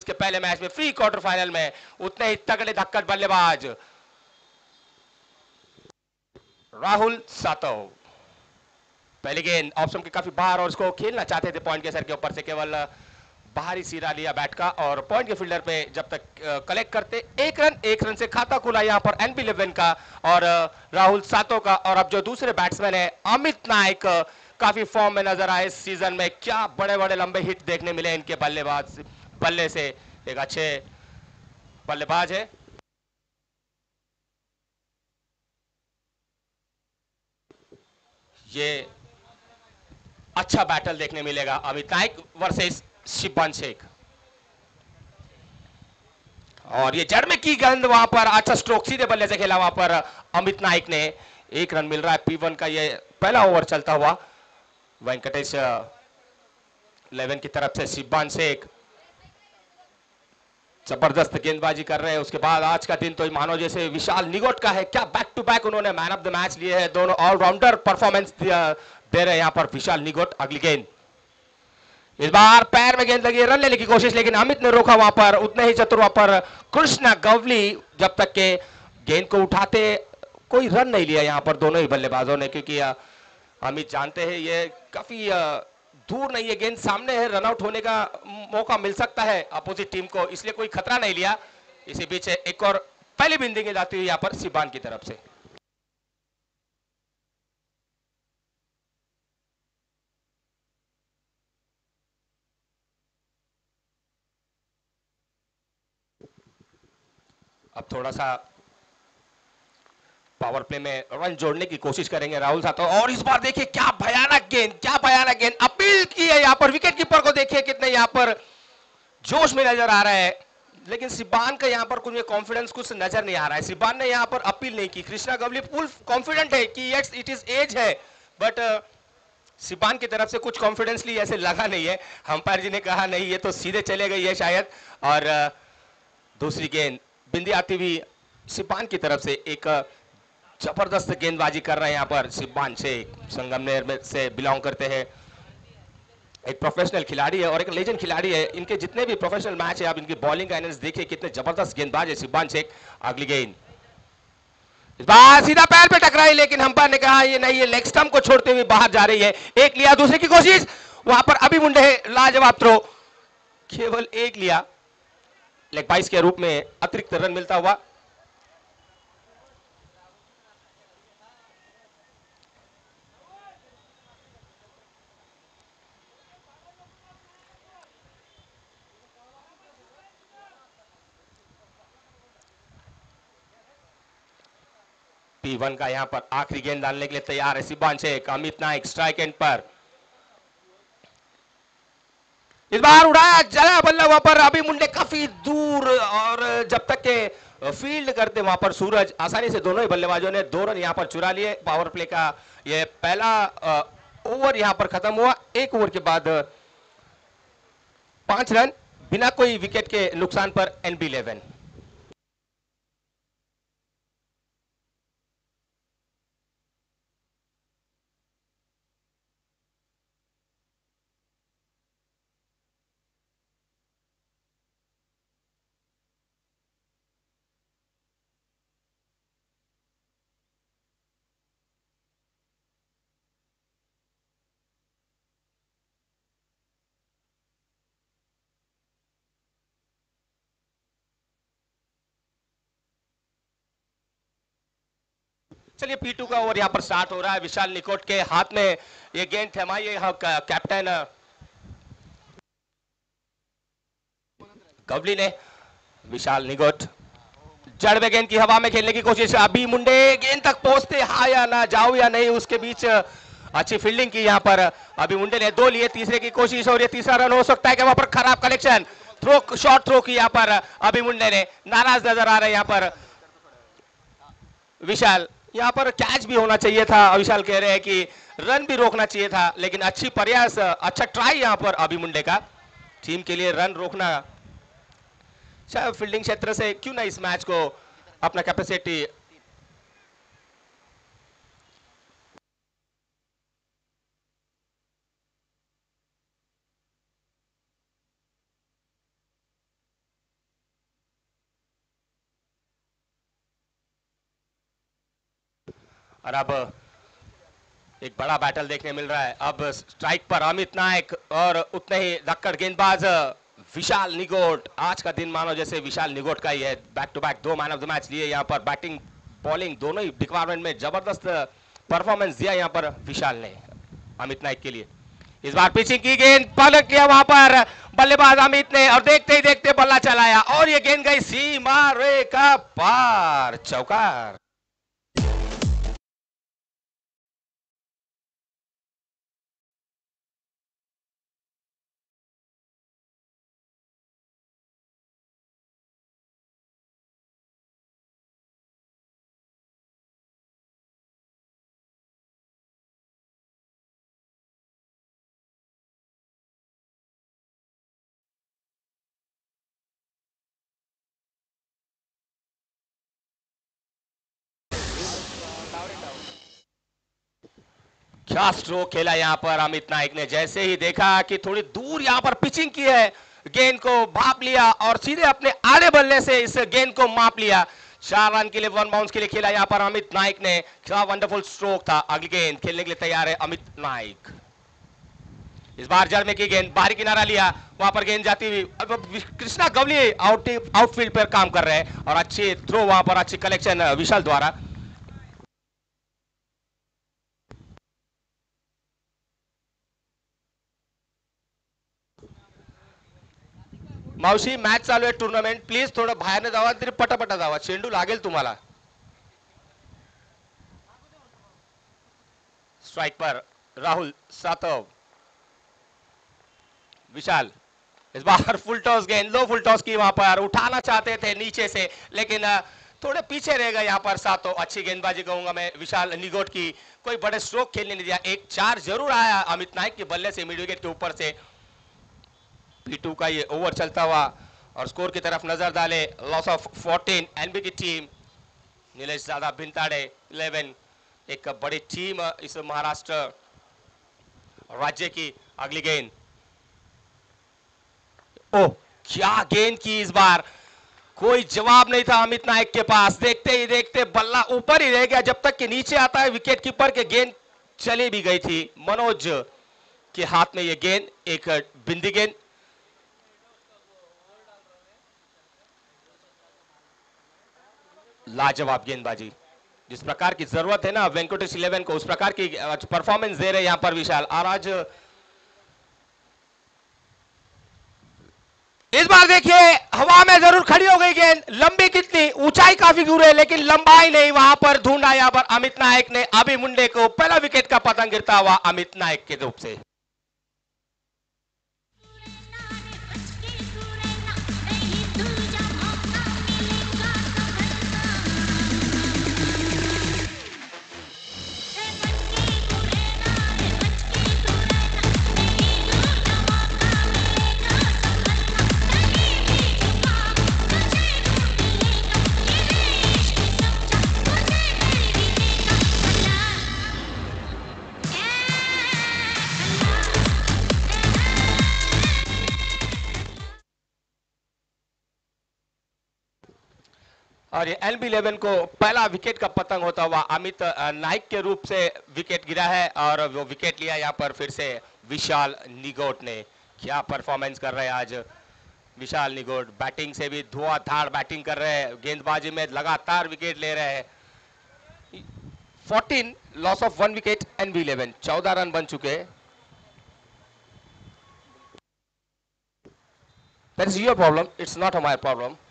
इसके पहले मैच में प्री क्वार्टर फाइनल में उतने ही तगड़े धक्कड़ बल्लेबाज राहुल सातव। पहली गेंद ऑप्शन के काफी बाहर और उसको खेलना चाहते थे पॉइंट के सर के ऊपर से, केवल बाहरी सिरा लिया बैट का और पॉइंट के फील्डर पे जब तक कलेक्ट करते एक रन से खाता खुला यहाँ पर NB11 का और राहुल सातव का। और अब जो दूसरे बैट्समैन है अमित नायक काफी फॉर्म में नजर आए इस सीजन में। क्या बड़े बड़े लंबे हिट देखने मिले इनके बल्लेबाज बल्ले से, एक अच्छे बल्लेबाज है। ये अच्छा बैटल देखने मिलेगा अमित नायक वर्सेस शिबान शेख। और ये जड़ में की गेंद वहां पर अच्छा स्ट्रोक सीधे बल्ले से खेला वहां पर अमित नायक ने। एक रन मिल रहा है P1 का। ये पहला ओवर चलता हुआ वेंकटेश 11 की तरफ से शिबान शेख जबरदस्त गेंदबाजी कर रहे हैं। उसके बाद आज का दिन तो मानो जैसे विशाल निगोट का है। क्या बैक टू बैक उन्होंने मैन ऑफ द मैच लिए हैं। दोनों ऑलराउंडर परफॉर्मेंस दे रहे हैं यहाँ पर विशाल निगोट। अगली गेंद इस बार पैर में गेंद लगी, रन लेने की कोशिश, लेकिन अमित ने रोका वहां पर। उतने ही चतुर वहां पर कृष्णा गवली जब तक के गेंद को उठाते कोई रन नहीं लिया यहाँ पर दोनों ही बल्लेबाजों ने, क्योंकि अमित जानते हैं ये काफी दूर नहीं है, गेंद सामने है, रन आउट होने का मौका मिल सकता है अपोजिट टीम को, इसलिए कोई खतरा नहीं लिया। इसी बीच एक और पहली बिंदी गेंद आती हुई यहाँ पर शिबान की तरफ से। अब थोड़ा सा पावर प्ले में रन जोड़ने की कोशिश करेंगे राहुल सातव। और इस बार देखिए क्या भयानक गेंद, क्या भयानक गेंद अपील की है यहाँ पर। विकेट कीपर को देखिए कितने यहाँ पर जोश में नजर आ रहा है, लेकिन शिबान का यहाँ पर कुछ कॉन्फिडेंस कुछ नजर नहीं आ रहा है। शिबान ने यहाँ पर अपील नहीं की। कृष्णा गवली फुल कॉन्फिडेंट है कि यस इट इज एज है, बट शिबान की तरफ से कुछ कॉन्फिडेंसली ऐसे लगा नहीं है। अंपायर जी ने कहा नहीं ये तो सीधे चले गई है शायद। और दूसरी गेंद बिंदी आती हुई शिबान की तरफ से। एक जबरदस्त गेंदबाजी कर रहे हैं यहाँ पर शिबान शेख, संगमनेर में से बिलोंग करते हैं, एक प्रोफेशनल खिलाड़ी है और एक लेजेंड खिलाड़ी है। इनके जितने भी प्रोफेशनल मैच है आप इनकी बॉलिंग गाइडेंस देखिए कितने जबरदस्त गेंदबाज है शिबान शेख। अगली गेंद इस बार सीधा पैर पे टकराई, लेकिन अंपायर ने कहा ये नहीं, ये लेग स्टंप को छोड़ते हुए बाहर जा रही है। एक लिया, दूसरे की कोशिश वहां पर अभी मुंडे लाजवाब थ्रो, केवल एक लिया, लेग बाइस के रूप में अतिरिक्त रन मिलता हुआ। P1 का यहां पर आखिरी गेंद डालने के लिए तैयार है शिबान शेख। अमित नायक स्ट्राइक एंड पर इस बार उड़ाया जला बल्ला वहां पर अभी मुंडे काफी दूर, और जब तक के फील्ड करते वहां पर सूरज आसानी से दोनों ही बल्लेबाजों ने 2 रन यहां पर चुरा लिए। पावर प्ले का ये पहला ओवर यहां पर खत्म हुआ। एक ओवर के बाद 5 रन बिना कोई विकेट के नुकसान पर NB11। चलिए P2 का ओवर यहाँ पर स्टार्ट हो रहा है। विशाल निकोट के हाथ में ये गेंद थमाई है कैप्टन गवली ने। विशाल निकोट जड़ में गेंद की हवा में खेलने की कोशिश, अभी मुंडे गेंद तक पहुंचते हाँ या ना, जाओ या नहीं, उसके बीच अच्छी फील्डिंग की यहाँ पर। अभी मुंडे ने 2 लिए, तीसरे की कोशिश और ये तीसरा रन हो सकता है कि वहां पर खराब कलेक्शन, थ्रो शॉर्ट थ्रो की यहाँ पर अभी मुंडे ने, नाराज नजर आ रहे हैं यहाँ पर विशाल। यहाँ पर कैच भी होना चाहिए था, विशाल कह रहे हैं कि रन भी रोकना चाहिए था, लेकिन अच्छी प्रयास, अच्छा ट्राई यहाँ पर अभी मुंडे का। टीम के लिए रन रोकना शायद फील्डिंग क्षेत्र से क्यों ना इस मैच को अपना कैपेसिटी और अब एक बड़ा बैटल देखने मिल रहा है। अब स्ट्राइक पर अमित नायक और उतने ही धक्कड़ गेंदबाज विशाल निगोट। आज का दिन मानो जैसे विशाल निगोट का ही है। Back to back 2 man of the match लिए यहाँ पर। बैटिंग बॉलिंग दोनों ही डिपार्टमेंट में जबरदस्त परफॉर्मेंस दिया यहाँ पर विशाल ने अमित नायक के लिए। इस बार पिचिंग की गेंद पलट किया वहां पर बल्लेबाज अमित ने और देखते ही देखते बल्ला चलाया और ये गेंद गई सीमा रेखा पार, चौकार। क्या स्ट्रोक खेला यहाँ पर अमित नायक ने। जैसे ही देखा कि थोड़ी दूर यहाँ पर पिचिंग की है, गेंद को भाप लिया और सीधे अपने आड़े बल्ले से इस गेंद को माप लिया। 4 रन के लिए 1 बाउंस के लिए खेला यहाँ पर अमित नायक ने। क्या वंडरफुल स्ट्रोक था। अगली गेंद खेलने के लिए तैयार है अमित नायक। इस बार जड़ में की गेंद बाहरी किनारा लिया, वहां पर गेंद जाती हुई। कृष्णा गवली आउटफील्ड पर काम कर रहे हैं और अच्छी थ्रो वहां पर, अच्छी कलेक्शन विशाल द्वारा। मावशी मॅच चालू आहे टूर्नामेंट, प्लीज थोडं बाहेरने जावा, तरी पटापटा जावा, चेंडू लागेल तुम्हाला। स्ट्राइक पर राहुल सातव। विशाल इस बार फुल टॉस गेंद, लो फुल टॉस की वहां पर, उठाना चाहते थे नीचे से लेकिन थोड़े पीछे रह गए यहाँ पर सातव। अच्छी गेंदबाजी कहूंगा मैं विशाल निगोट की। कोई बड़े स्ट्रोक खेलने नहीं दिया। एक 4 जरूर आया अमित नायक के बल्ले से मिड विकेट के ऊपर से। P2 का ये ओवर चलता हुआ और स्कोर की तरफ नजर डाले। लॉस ऑफ 14 एनबी की टीम। नीलेश दादा भिंताड़े 11, एक बड़ी टीम इस महाराष्ट्र राज्य की। अगली गेंद, ओह क्या गेंद की इस बार, कोई जवाब नहीं था अमित नायक के पास। देखते ही देखते बल्ला ऊपर ही रह गया, जब तक कि नीचे आता है विकेट कीपर के गेंद चली भी गई थी। मनोज के हाथ में ये गेंद, एक बिंदी गेंद। लाजवाब गेंदबाजी, जिस प्रकार की जरूरत है ना वेंकटेश 11 को, उस प्रकार की परफॉर्मेंस दे रहे हैं यहां पर विशाल। और आज इस बार देखिए हवा में जरूर खड़ी हो गई गेंद, लंबी कितनी, ऊंचाई काफी दूर है लेकिन लंबाई नहीं, वहां पर ढूंढा यहां पर अमित नायक ने। अभी मुंडे को पहला विकेट का पतंग गिरता हुआ अमित नायक के रूप से। और ये LB11 को पहला विकेट का पतंग होता हुआ अमित नायक के रूप से विकेट गिरा है और वो विकेट लिया यहाँ पर फिर से विशाल निगोट ने। क्या परफॉर्मेंस कर रहे हैं आज विशाल निगोट। बैटिंग से भी धुआंधार बैटिंग कर रहे हैं, गेंदबाजी में लगातार विकेट ले रहे हैं। 14 loss of 1 wicket NB11, 14 run बन चुके हैं। That is your problem, it's not my problem.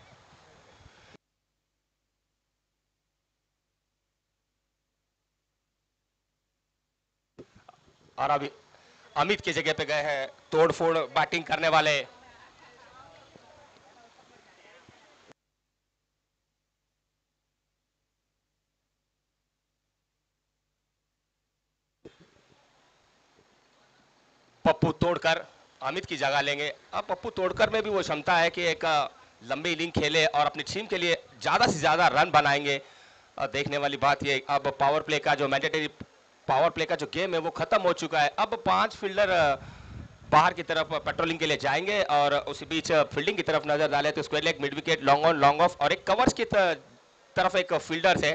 और अभी अमित की जगह पे गए हैं तोड़फोड़ बैटिंग करने वाले। पप्पू तोड़कर अमित की जगह लेंगे। अब पप्पू तोड़कर में भी वो क्षमता है कि एक लंबी इनिंग खेले और अपनी टीम के लिए ज्यादा से ज्यादा रन बनाएंगे। देखने वाली बात ये, अब पावर प्ले का जो मैंडेटरी पावर प्ले का जो गेम है वो खत्म हो चुका है। अब 5 फील्डर बाहर की तरफ पेट्रोलिंग के लिए जाएंगे और उसी बीच फील्डिंग की तरफ नजर डाले तो square leg, mid wicket, long on, long off और एक कवर्स की तरफ एक फील्डर है।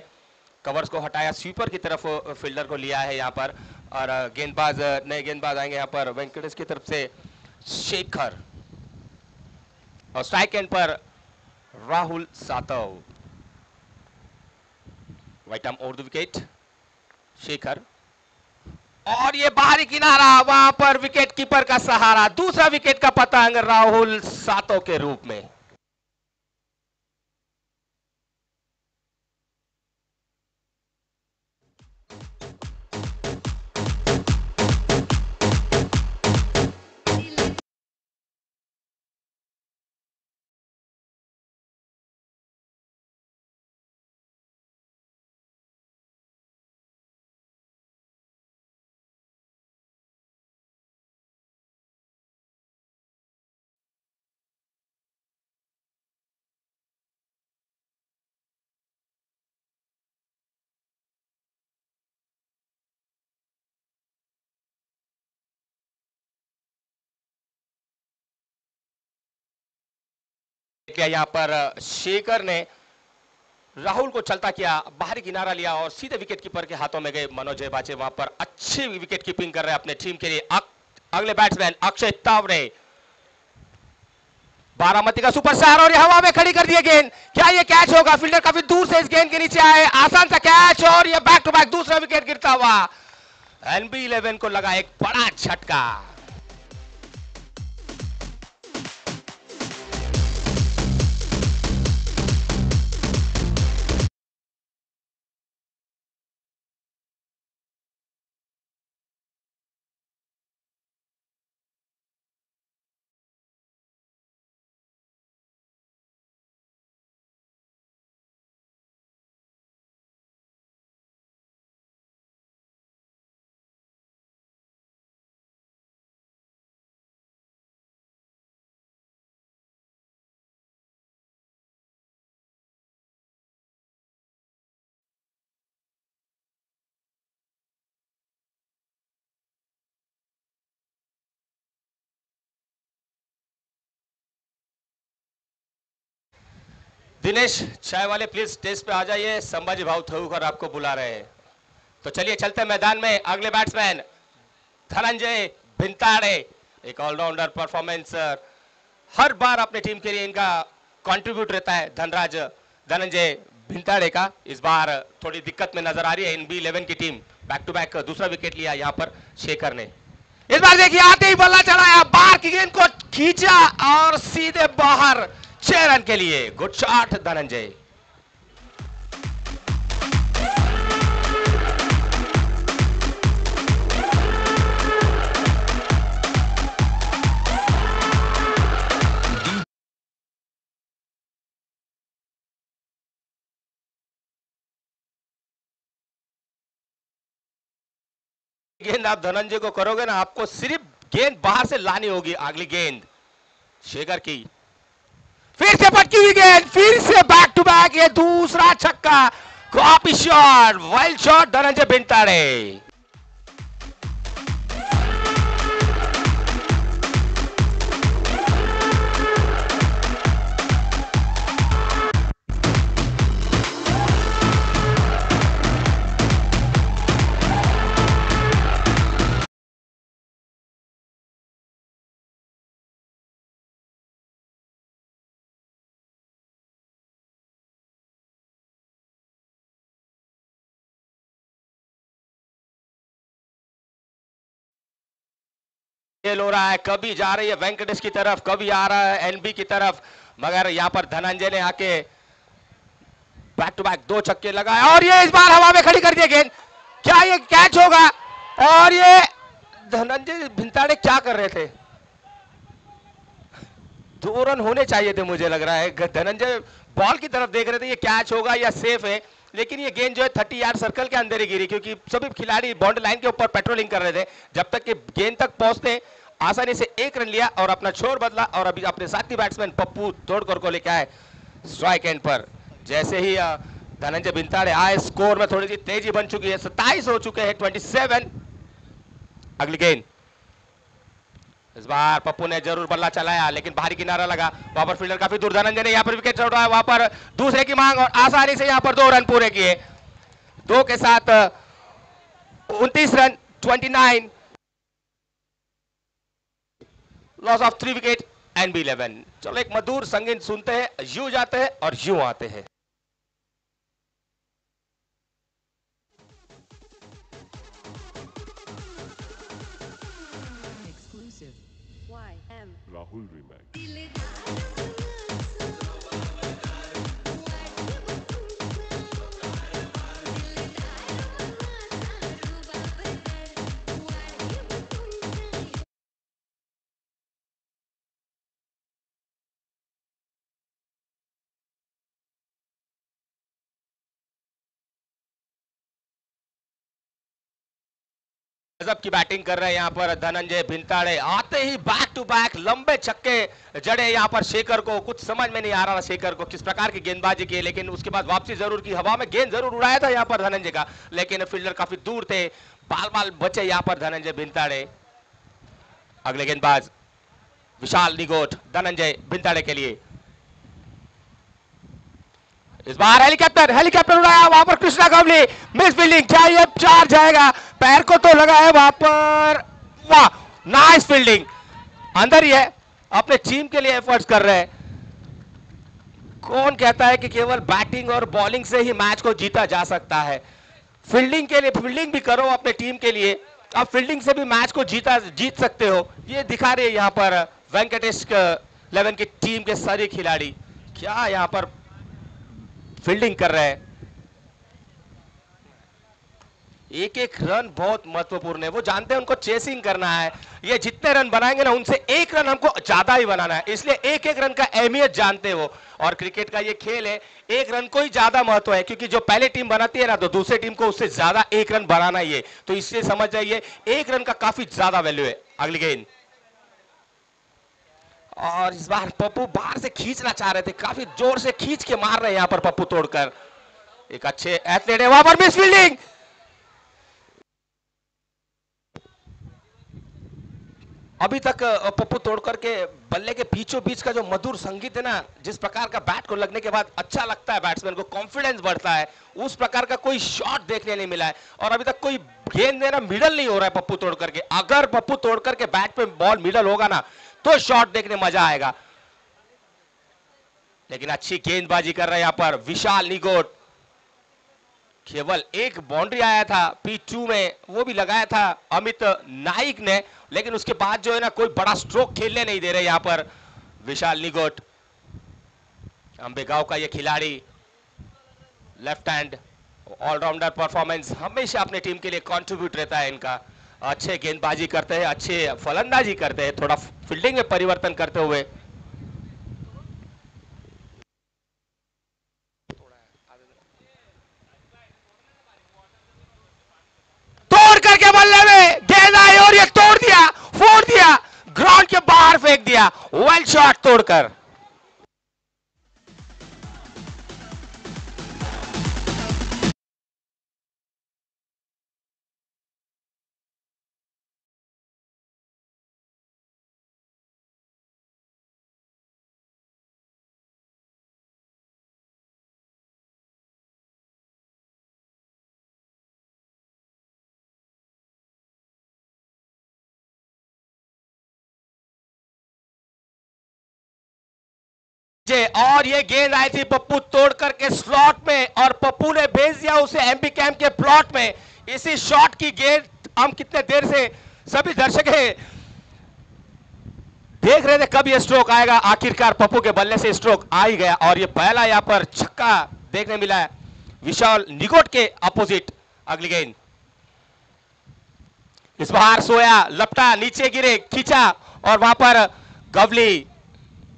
कवर्स को हटाया, स्वीपर की तरफ फील्डर को लिया है यहाँ पर, और गेंदबाज नए गेंदबाज आएंगे यहाँ पर वेंकटेश की तरफ से शेखर, और स्ट्राइक एंड पर Rahul Satav. White arm over the wicket, Shekhar, और ये बाहरी किनारा, वहां पर विकेट कीपर का सहारा, दूसरा विकेट का पतंग राहुल सातव के रूप में। किया यहाँ पर शेखर ने राहुल को चलता किया, बाहरी किनारा लिया और सीधे विकेट कीपर के हाथों में गए। मनोज जयबाचे वहां पर अच्छी विकेट कीपिंग कर रहे हैं अपने टीम के लिए। अगले बैट्समैन अक्षय तावरे, बारामती का सुपरस्टार, और ये हवा में खड़ी कर दिए गेंद। क्या ये कैच होगा? फील्डर काफी दूर से इस गेंद के नीचे आए, आसान सा कैच, और ये बैक टू बैक दूसरा विकेट गिरता हुआ। NB11 को लगा एक बड़ा झटका। दिनेश चाय वाले प्लीज स्टेज पे आ जाइए, संभाजी भाव थऊकर आपको बुला रहे हैं। तो चलिए चलते हैं मैदान में। अगले बैट्समैन धनंजय भिंताड़े, एक ऑलराउंडर परफॉर्मेंस हर बार अपने टीम के लिए इनका कंट्रीब्यूट रहता है धनंजय भिंताड़े का। इस बार थोड़ी दिक्कत में नजर आ रही है NB11 की टीम। बैक टू बैक दूसरा विकेट लिया यहाँ पर शेखर ने। इस बार देखिए आते ही बल्ला चढ़ाया, बाहर की गेंद को खींचा और सीधे बाहर, 6 रन के लिए। Good shot Dhananjay. गेंद आप धनंजय को करोगे ना, आपको सिर्फ गेंद बाहर से लानी होगी। अगली गेंद शेखर की, फिर से पटकी हुई गेंद, फिर से बैक टू बैक, ये दूसरा छक्का। Copy shot, wild shot Dhananjay Bhintade. खेल हो रहा है, कभी जा रही है वेंकटेश की तरफ, कभी आ रहा है NB की तरफ, मगर यहां पर धनंजय ने आके बैक टू बैक 2 छक्के लगाए, और ये इस बार हवा में खड़ी कर दिया गेंद। क्या ये कैच होगा? और ये धनंजय भिंताड़े क्या कर रहे थे? 2 रन होने चाहिए थे मुझे लग रहा है। धनंजय बॉल की तरफ देख रहे थे, ये कैच होगा या सेफ है, लेकिन ये गेंद जो है 30 यार्ड सर्कल के अंदर ही गिरी, क्योंकि सभी खिलाड़ी बाउंड्री लाइन के ऊपर पेट्रोलिंग कर रहे थे। जब तक कि गेंद तक पहुंचते आसानी से 1 रन लिया और अपना छोर बदला, और अभी अपने साथी बैट्समैन पप्पू तोड़कर को लेकर आए स्ट्राइक एंड पर। जैसे ही धनंजय भिंताड़े आए, स्कोर में थोड़ी सी तेजी बन चुकी है, 27 हो चुके हैं 27। अगली गेंद, इस बार पप्पू ने जरूर बल्ला चलाया, लेकिन बाहरी किनारा लगा, वहां पर फील्डर काफी दूर। धनंजय ने यहां पर विकेट उठाया, वहां पर दूसरे की मांग, और आसानी से यहां पर 2 रन पूरे किए। 2 के साथ 29 run, 29, loss of 3 wicket and 11। चलो एक मधुर संगीत सुनते हैं, यूं जाते हैं और यूं आते हैं। Rahul remix. गजब की बैटिंग कर रहे हैं यहाँ पर धनंजय भिंताड़े। आते ही बैक टू बैक लंबे छक्के जड़े यहाँ पर शेखर को। कुछ समझ में नहीं आ रहा था शेखर को किस प्रकार की गेंदबाजी की, लेकिन उसके बाद वापसी जरूर की। हवा में गेंद जरूर उड़ाया था यहाँ पर धनंजय का, लेकिन फील्डर काफी दूर थे। बाल बाल बचे यहाँ पर धनंजय भिंताड़े। अगले गेंदबाज विशाल निगोट धनंजय भिंताड़े के लिए। इस बार हेलीकॉप्टर उड़ाया वहां पर कृष्णा गवली, मिस फील्डिंग। क्या ये 4 जाएगा? पैर को तो लगा है वहां पर। वाह, नाइस फील्डिंग। अंदर ही है, अपने टीम के लिए एफर्ट्स कर रहे हैं। कौन कहता है कि केवल बैटिंग और बॉलिंग से ही मैच को जीता जा सकता है? फील्डिंग के लिए फील्डिंग भी करो अपने टीम के लिए। अब फील्डिंग से भी मैच को जीत सकते हो। ये दिखा रहे हैं यहाँ पर वेंकटेश 11 की टीम के सारे खिलाड़ी। क्या यहाँ पर फील्डिंग कर रहे हैं। एक एक रन बहुत महत्वपूर्ण है। वो जानते हैं उनको चेसिंग करना है। ये जितने रन बनाएंगे ना, उनसे 1 रन हमको ज्यादा ही बनाना है, इसलिए एक एक रन का अहमियत जानते हो। और क्रिकेट का ये खेल है, 1 रन को ही ज्यादा महत्व है, क्योंकि जो पहले टीम बनाती है ना, तो दूसरी टीम को उससे ज्यादा 1 रन बनाना ही है। तो इससे समझ जाइए 1 रन का काफी ज्यादा वैल्यू है। अगली गेंद, और इस बार पप्पू बाहर से खींचना चाह रहे थे, काफी जोर से खींच के मार रहे हैं यहाँ पर पप्पू तोड़कर। एक अच्छे एथलीट है, वहां पर मिस फील्डिंग। अभी तक पप्पू तोड़कर के बल्ले के बीचों बीच का जो मधुर संगीत है ना, जिस प्रकार का बैट को लगने के बाद अच्छा लगता है, बैट्समैन को कॉन्फिडेंस बढ़ता है, उस प्रकार का कोई शॉट देखने नहीं मिला है। और अभी तक कोई गेंद मेरा मिडल नहीं हो रहा है पप्पू तोड़ करके। अगर पप्पू तोड़ करके बैट पे बॉल मिडल होगा ना, तो शॉट देखने मजा आएगा। लेकिन अच्छी गेंदबाजी कर रहे हैं यहाँ पर विशाल निगोट। केवल एक बाउंड्री आया था P2 में, वो भी लगाया था अमित नाइक ने, लेकिन उसके बाद जो है ना, कोई बड़ा स्ट्रोक खेलने नहीं दे रहे यहाँ पर विशाल निगोट। अंबेगांव का ये खिलाड़ी, लेफ्ट हैंड ऑलराउंडर परफॉर्मेंस हमेशा अपने टीम के लिए कंट्रीब्यूट रहता है इनका। अच्छे गेंदबाजी करते हैं, अच्छे फलंदाजी करते हैं, थोड़ा फील्डिंग में परिवर्तन करते हुए। तोड़ करके बल्ले में गेंद आई और ये तोड़ दिया, फोड़ दिया, ग्राउंड के बाहर फेंक दिया। वेल शॉट तोड़कर। और ये गेंद आई थी पप्पू तोड़ करके स्लॉट में, और पप्पू ने भेज दिया उसे एमपी कैंप के प्लॉट में। इसी शॉट की गेंद हम कितने देर से सभी दर्शक देख रहे थे कब ये स्ट्रोक आएगा। आखिरकार पप्पू के बल्ले से स्ट्रोक आ ही गया, और ये पहला यहाँ पर छक्का देखने मिला है विशाल निगोट के अपोजिट। अगली गेंद, इस बार सोया, लपटा, नीचे गिरे, खींचा, और वहां पर गवली,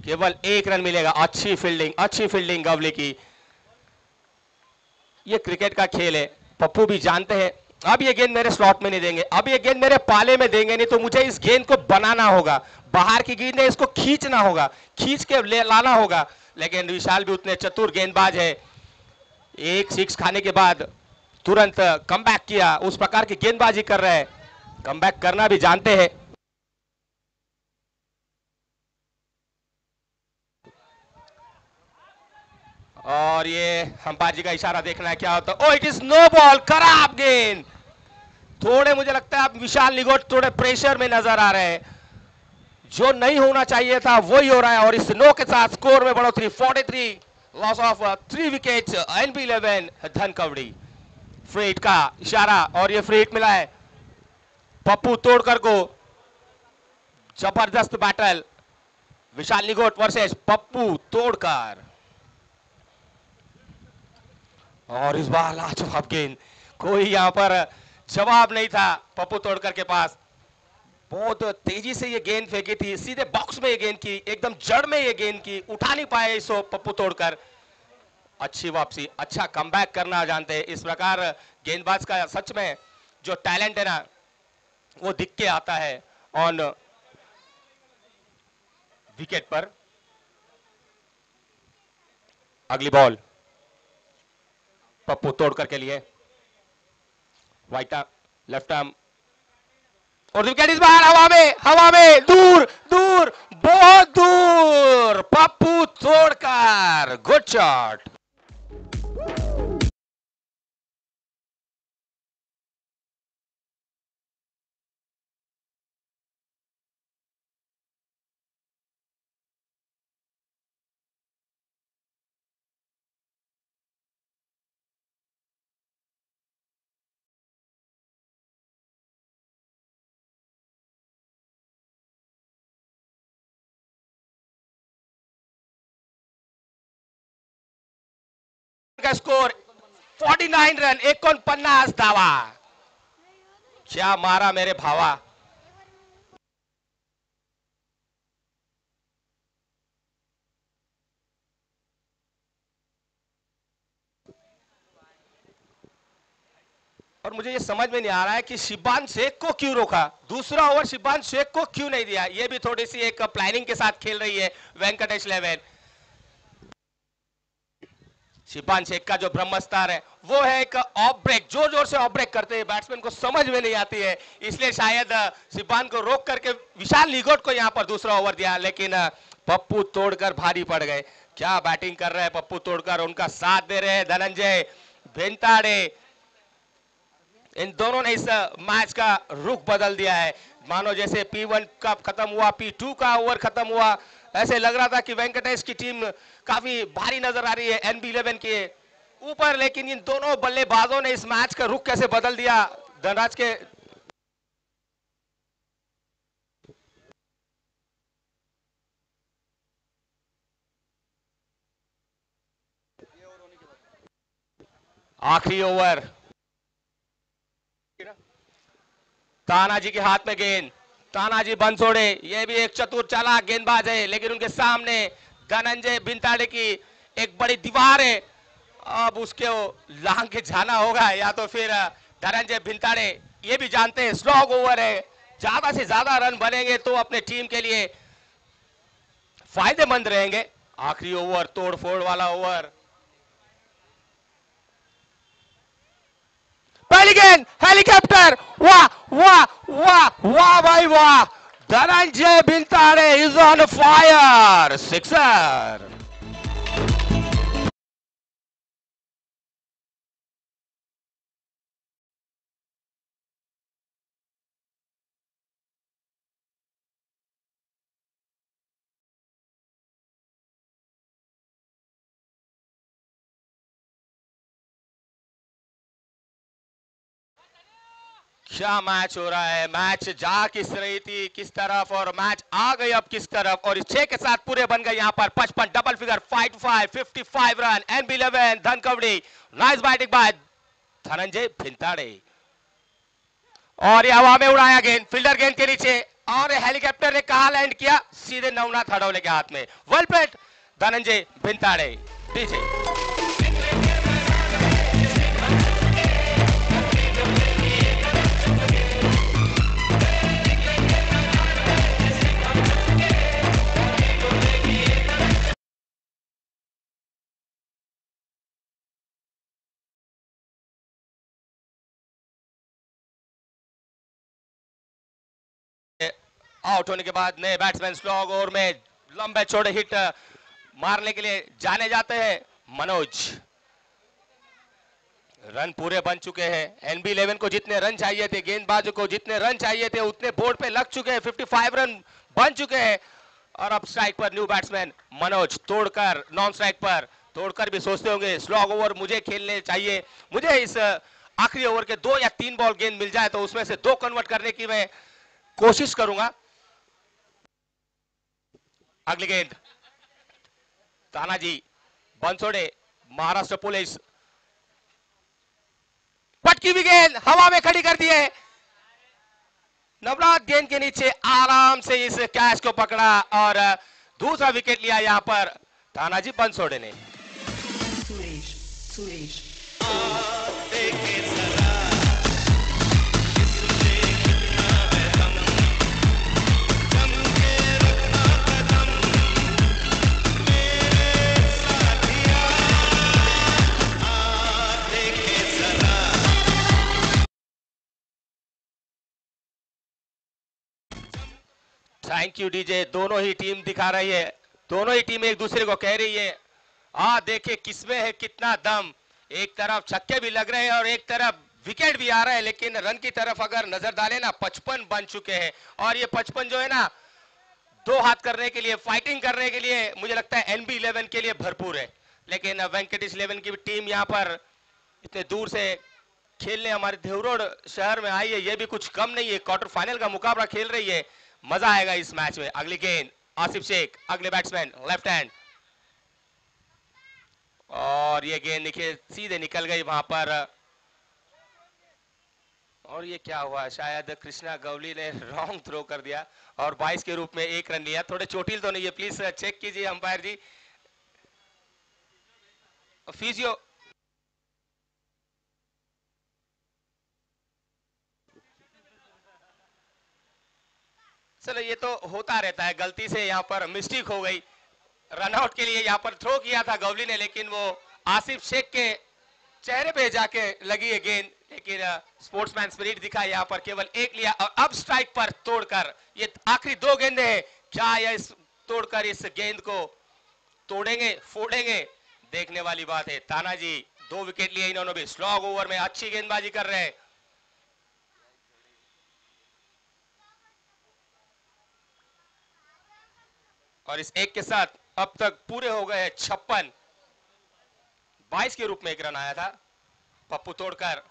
केवल 1 रन मिलेगा। अच्छी फील्डिंग गवली की। ये क्रिकेट का खेल है, पप्पू भी जानते हैं। अब ये गेंद मेरे स्लॉट में नहीं देंगे, अब ये गेंद मेरे पाले में देंगे नहीं, तो मुझे इस गेंद को बनाना होगा। बाहर की गेंद है, इसको खींचना होगा, खींच के ले लाना होगा। लेकिन विशाल भी उतने चतुर गेंदबाज है, एक 6 खाने के बाद तुरंत कमबैक किया। उस प्रकार की गेंदबाजी कर रहे हैं, कमबैक करना भी जानते हैं। और ये अंपायर जी का इशारा देखना है क्या होता है। ओ इट इज नो बॉल, खराब गेंद। थोड़े मुझे लगता है आप विशाल निगोट थोड़े प्रेशर में नजर आ रहे हैं, जो नहीं होना चाहिए था वही हो रहा है। और इस नो के साथ स्कोर में बढ़ोतरी 43, loss of 3 wickets NB11 Dhankawadi. Free hit का इशारा और ये फ्री हिट मिला है पप्पू तोड़कर को। जबरदस्त बैटल विशाल निगोट वर्सेस पप्पू तोड़कर। और इस बार लाजवाब गेंद, कोई यहां पर जवाब नहीं था पप्पू तोड़कर के पास। बहुत तेजी से ये गेंद फेंकी थी, सीधे बॉक्स में ये गेंद की, एकदम जड़ में ये गेंद की, उठा नहीं पाए इसको पप्पू तोड़कर। अच्छी वापसी, अच्छा कमबैक करना जानते हैं। इस प्रकार गेंदबाज का सच में जो टैलेंट है ना, वो दिख के आता है ऑन विकेट पर। अगली बॉल पप्पू तोड़कर के लिए, राइट आर्म, लेफ्ट आर्म, और विकेट इस बार हवा में, दूर दूर, बहुत दूर, पप्पू तोड़कर, गुड शॉट। का स्कोर 49 रन, 49 धावा। क्या मारा मेरे भावा। और मुझे ये समझ में नहीं आ रहा है कि शिबान शेख को क्यों रोका, दूसरा ओवर शिबान शेख को क्यों नहीं दिया। ये भी थोड़ी सी एक प्लानिंग के साथ खेल रही है वेंकटेश 11। शिबान शेख का जो ब्रह्मस्तार है वो है एक ऑफ ब्रेक, जोर जोर से ऑफ ब्रेक करते हैं, बैट्समैन को समझ में नहीं आती है, इसलिए शायद शिबान को रोक करके विशाल निगोट को यहां पर दूसरा ओवर दिया। लेकिन पप्पू तोड़कर भारी पड़ गए। क्या बैटिंग कर रहे हैं पप्पू तोड़कर, उनका साथ दे रहे हैं धनंजय भिंताड़े। इन दोनों ने इस मैच का रुख बदल दिया है। मानो जैसे P1 का खत्म हुआ, P2 का ओवर खत्म हुआ, ऐसे लग रहा था कि वेंकटेश की टीम काफी भारी नजर आ रही है NB11 के ऊपर, लेकिन इन दोनों बल्लेबाजों ने इस मैच का रुख कैसे बदल दिया। धनराज के आखिरी ओवर, तानाजी के हाथ में गेंद, तानाजी बंसोड़े, ये भी एक चतुर चालाक गेंदबाज है, लेकिन उनके सामने धनंजय भिंताड़े की एक बड़ी दीवार है। अब उसके लांग के जाना होगा, या तो फिर धनंजय भिंताड़े ये भी जानते हैं स्लॉग ओवर है, ज्यादा से ज्यादा रन बनेंगे तो अपने टीम के लिए फायदेमंद रहेंगे। आखिरी ओवर तोड़ फोड़ वाला ओवर। पहली गेंद, हेलीकॉप्टर, वाह वाह वाह वाह भाई वाह, Dhananjay Bhintade is on fire, sixer. क्या मैच हो रहा है, मैच जा किस रही थी किस तरफ और मैच आ गई अब किस तरफ। और इस 6 के साथ पूरे बन गए यहाँ पर 55 double figure 55 run. NB11 Dhankawadi, nice batting by Dhananjay Bhintade. और ये हवा में उड़ाया गेंद, फील्डर गेंद के नीचे, और हेलीकॉप्टर ने कहा लैंड किया, सीधे नवनाथ हडौले के हाथ में। Well played Dhananjay Bhintade, DJ. Out होने के बाद नए बैट्समैन स्लॉग ओवर में लंबे चौड़े हिट मारने के लिए जाने जाते हैं। मनोज, रन पूरे बन चुके हैं। एनबी 11 को जितने रन चाहिए थे, गेंदबाजों को जितने रन चाहिए थे, उतने बोर्ड पे लग चुके हैं। 55 रन बन चुके हैं। और अब स्ट्राइक पर न्यू बैट्समैन मनोज, तोड़कर नॉन स्ट्राइक पर, तोड़कर भी सोचते होंगे स्लॉग ओवर मुझे खेलने चाहिए, मुझे इस आखिरी ओवर के 2 या 3 बॉल गेंद मिल जाए तो उसमें से 2 कन्वर्ट करने की मैं कोशिश करूंगा। अगली गेंद तानाजी बंसोड़े, महाराष्ट्र पुलिस, पटकी भी गेंद हवा में खड़ी कर दिए। नवरात गेंद के नीचे आराम से इस कैच को पकड़ा और दूसरा विकेट लिया यहां पर तानाजी बंसोड़े ने। Suresh Suresh thank you DJ. दोनों ही टीम दिखा रही है, दोनों ही टीम एक दूसरे को कह रही है देखिए किसमें है कितना दम। एक तरफ छक्के भी लग रहे हैं और एक तरफ विकेट भी आ रहा है, लेकिन रन की तरफ अगर नजर डाले ना 55 बन चुके हैं। और ये 55 जो है ना, दो हाथ करने के लिए, फाइटिंग करने के लिए, मुझे लगता है एनबी 11 के लिए भरपूर है। लेकिन वेंकटेश 11 की टीम यहाँ पर इतने दूर से खेलने हमारे देवरोड शहर में आई है, ये भी कुछ कम नहीं है। क्वार्टर फाइनल का मुकाबला खेल रही है, मजा आएगा इस मैच में। अगली गेंद आसिफ शेख, अगले बैट्समैन लेफ्ट हैंड, और ये गेंद सीधे निकल गई वहां पर। और ये क्या हुआ, शायद कृष्णा गवली ने रॉन्ग थ्रो कर दिया और 22 के रूप में 1 रन लिया। थोड़े चोटिल तो नहीं है, प्लीज चेक कीजिए अंपायर जी। फिजियो चलो, ये तो होता रहता है, गलती से यहाँ पर मिस्टेक हो गई। रनआउट के लिए यहाँ पर थ्रो किया था गवली ने, लेकिन वो आसिफ शेख के चेहरे पे जाके लगी है गेंद। लेकिन स्पोर्ट्समैन स्पिरिट दिखा यहाँ पर, केवल 1 लिया। और अब स्ट्राइक पर तोड़कर, ये आखिरी 2 गेंदें हैं, क्या यह तोड़कर इस गेंद को तोड़ेंगे फोड़ेंगे, देखने वाली बात है। तानाजी 2 विकेट लिए इन्होंने भी, स्लॉग ओवर में अच्छी गेंदबाजी कर रहे हैं। और इस 1 के साथ अब तक पूरे हो गए 56। 22 के रूप में 1 रन आया था पप्पू तोड़कर।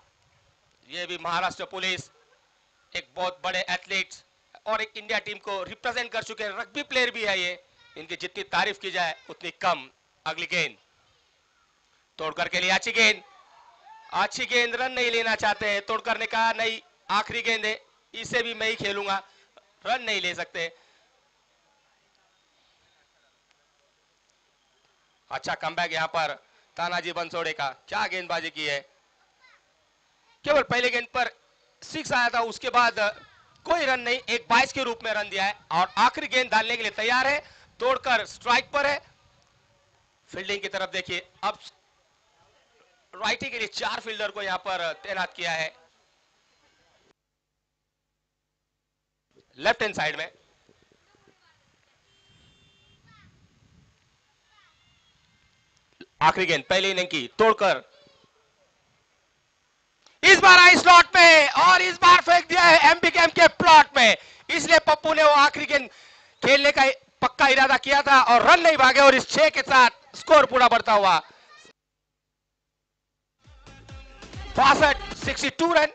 ये भी महाराष्ट्र पुलिस एक बहुत बड़े एथलीट और एक इंडिया टीम को रिप्रेजेंट कर चुके हैं, रग्बी प्लेयर भी है ये, इनकी जितनी तारीफ की जाए उतनी कम। अगली गेंद तोड़कर के लिए अच्छी गेंद, अच्छी गेंद, रन नहीं लेना चाहते हैं। तोड़कर ने कहा नहीं, आखिरी गेंद है, इसे भी मैं ही खेलूंगा, रन नहीं ले सकते। अच्छा कमबैक यहाँ पर तानाजी बंसोड़े का, क्या गेंदबाजी की है। केवल पहले गेंद पर 6 आया था, उसके बाद कोई रन नहीं, एक 22 के रूप में रन दिया है और आखिरी गेंद डालने के लिए तैयार है। तोड़कर स्ट्राइक पर है। फील्डिंग की तरफ देखिए, अब राइटी के लिए 4 फील्डर को यहां पर तैनात किया है लेफ्ट हैंड साइड में। आखिरी गेंद पहले इनिंग की, तोड़कर इस बार आई स्लॉट में और इस बार फेंक दिया है एमपी कैंप के प्लॉट में। इसलिए पप्पू ने वो आखिरी गेंद खेलने का पक्का इरादा किया था और रन नहीं भागे, और इस 6 के साथ स्कोर पूरा बढ़ता हुआ 62 रन।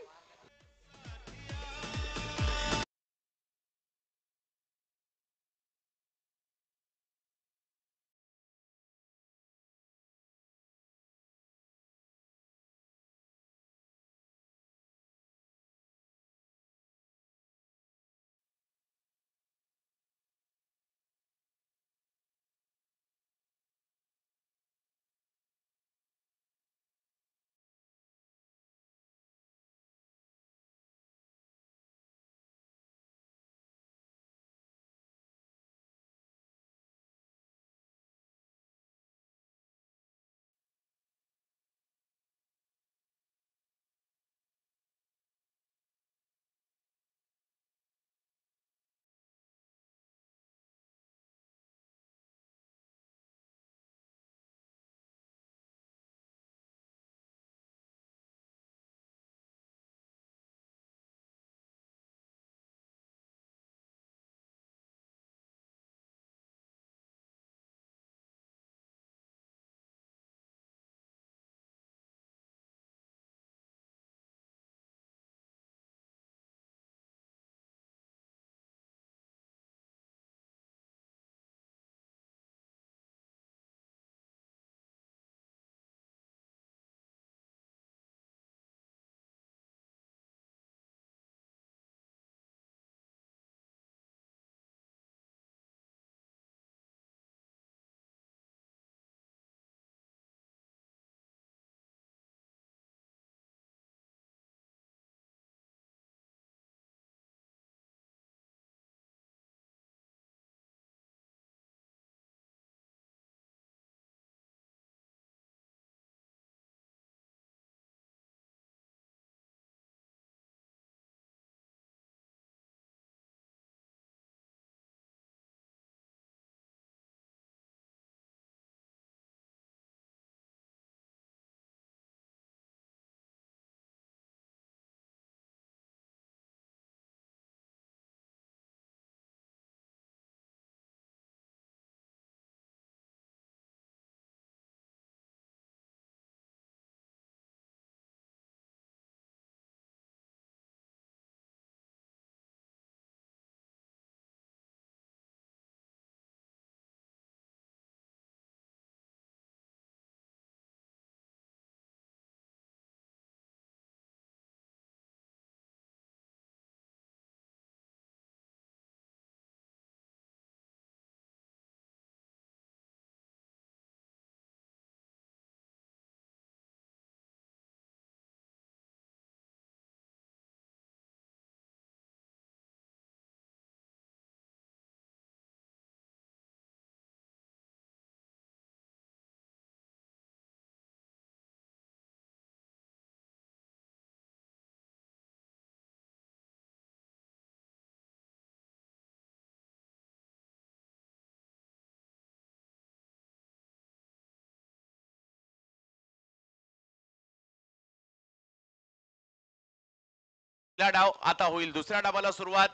पहिला डाव आता होईल दुसऱ्या डावाला सुरुवात.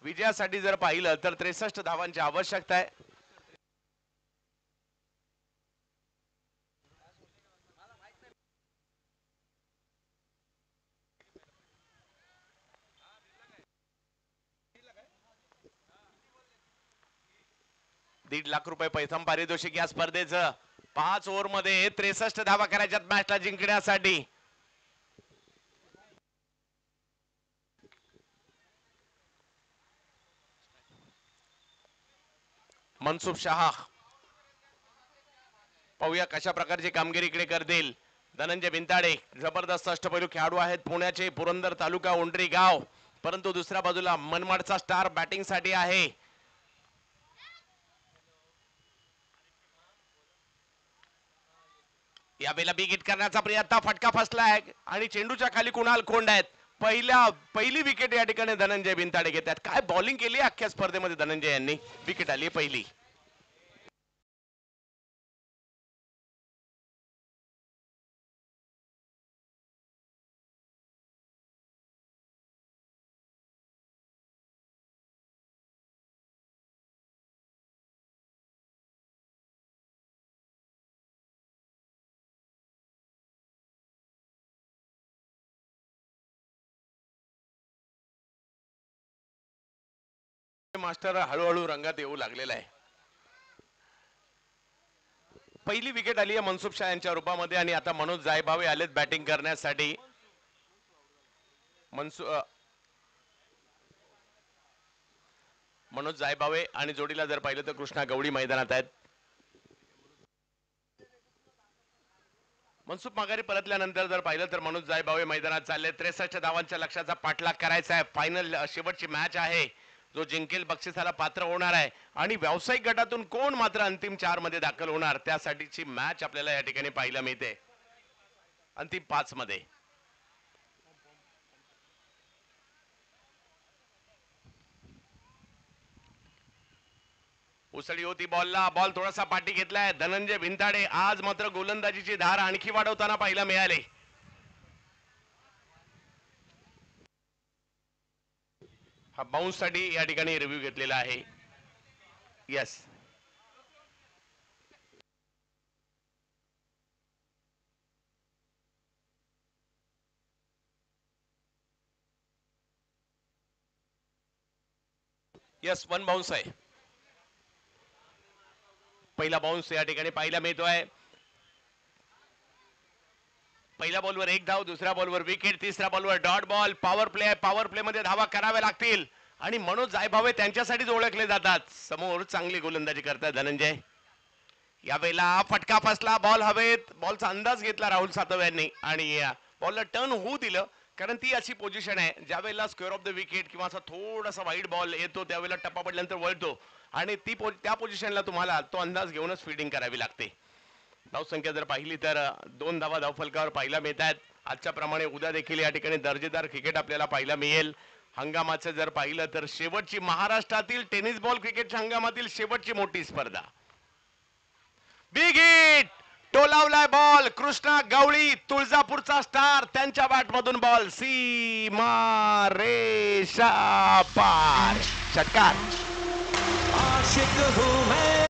विजयासाठी जर पाहिलं तर 63 धावांची आवश्यकता आहे. ₹1,50,000 पैथम पारितोषिक या स्पर्धेचं. 5 ओव्हर मध्ये 63 धावा करायच्यात मॅचला जिंकण्यासाठी. मनसुख शहा पाहूया कशा प्रकारची कामगिरी इकडे करतील. धनंजय बिंताडे जबरदस्त अष्टपैलू खेळाडू आहेत पुण्याचे, पुरंदर तालुका उंडरी गाव, परंतु दुसऱ्या बाजूला मनमाडचा स्टार बॅटिंग साठी आहे. यावेळेला बिग हिट करण्याचा प्रयत्न, फटका फसलाय आणि चेंडूच्या खाली कुणाल खोंड आहेत. पहिली विकेट या ठिकाणी धनंजय बिंताडे घेतात. काय बॉलिंग केली अख्ख्या स्पर्धेमध्ये धनंजय यांनी. विकेट आली पहिली. मास्टर हळूहळू रंगात येऊ लागलेला आहे. पहिली विकेट आली आहे मनसुख शाह यांच्या रूपामध्ये आणि आता मनोज जायभावे आलेत बॅटिंग करण्यासाठी. मनोज जायभावे आणि जोडीला जर पाहिलं तर कृष्णा गवळी मैदानात आहेत. मनसुख माघारी परतल्यानंतर जर पाहिलं तर मनोज जायभावे मैदानात चालले. 63 धावांच्या लक्ष्याचा पाठलाग करायचा आहे. फायनल शेवटची मॅच आहे. जो जिंकेल बक्षिसाला पात्र होणार आहे आणि व्यावसायिक गटातून कोण मात्र अंतिम 4 मध्ये दाखल होणार त्यासाठीची मॅच आपल्याला या ठिकाणी पाहायला मिळते. अंतिम 5 मध्ये उसळी होती बॉलला. बॉल थोडासा पाठी घेतलाय धनंजय भिंताडे. आज मात्र गोलंदाजीची धार आणखी वाढवताना पाहायला मिळाले. हा बाउन्स साठी या ठिकाणी रिव्ह्यू घेतलेला आहे. यस यस 1 बाउन्स आहे. पहिला बाउन्स या ठिकाणी पाहायला मिळतोय. पहिल्या बॉलवर 1 धाव, दुसऱ्या बॉलवर विकेट, तिसऱ्या बॉलवर डॉट बॉल. पॉवर प्ले आहे. पॉवर प्ले मध्ये धावा कराव्या लागतील आणि मनोज जायभावे त्यांच्यासाठीच ओळखले जातात. समोर चांगली गोलंदाजी करतात धनंजय. यावेळेला फटका फसला. बॉल हवेत. बॉलचा अंदाज घेतला राहुल सातव यांनी आणि बॉलला टर्न होऊ दिलं कारण ती अशी पोझिशन आहे ज्या वेळेला स्क्वेअर ऑफ द विकेट किंवा असा थोडासा वाईड बॉल येतो त्यावेळेला टप्पा पडल्यानंतर वळतो आणि त्या पोझिशनला तुम्हाला तो अंदाज घेऊनच फिल्डिंग करावी लागते. धावसंख्या जर पाहिली तर 2 धावा धावफलकावर पाहायला मिळतात. आजच्या प्रमाणे उद्या देखील या ठिकाणी दर्जेदार क्रिकेट आपल्याला पाहायला मिळेल. हंगामाचं जर पाहिलं तर शेवटची महाराष्ट्रातील टेनिस बॉल क्रिकेटच्या हंगामातील शेवटची मोठी स्पर्धा. बिग हिट टोलावलाय बॉल. कृष्णा गवळी तुळजापूरचा स्टार त्यांच्या बॅटमधून बॉल सीमा रेषा पार. षटकार. आशिक हूं मैं.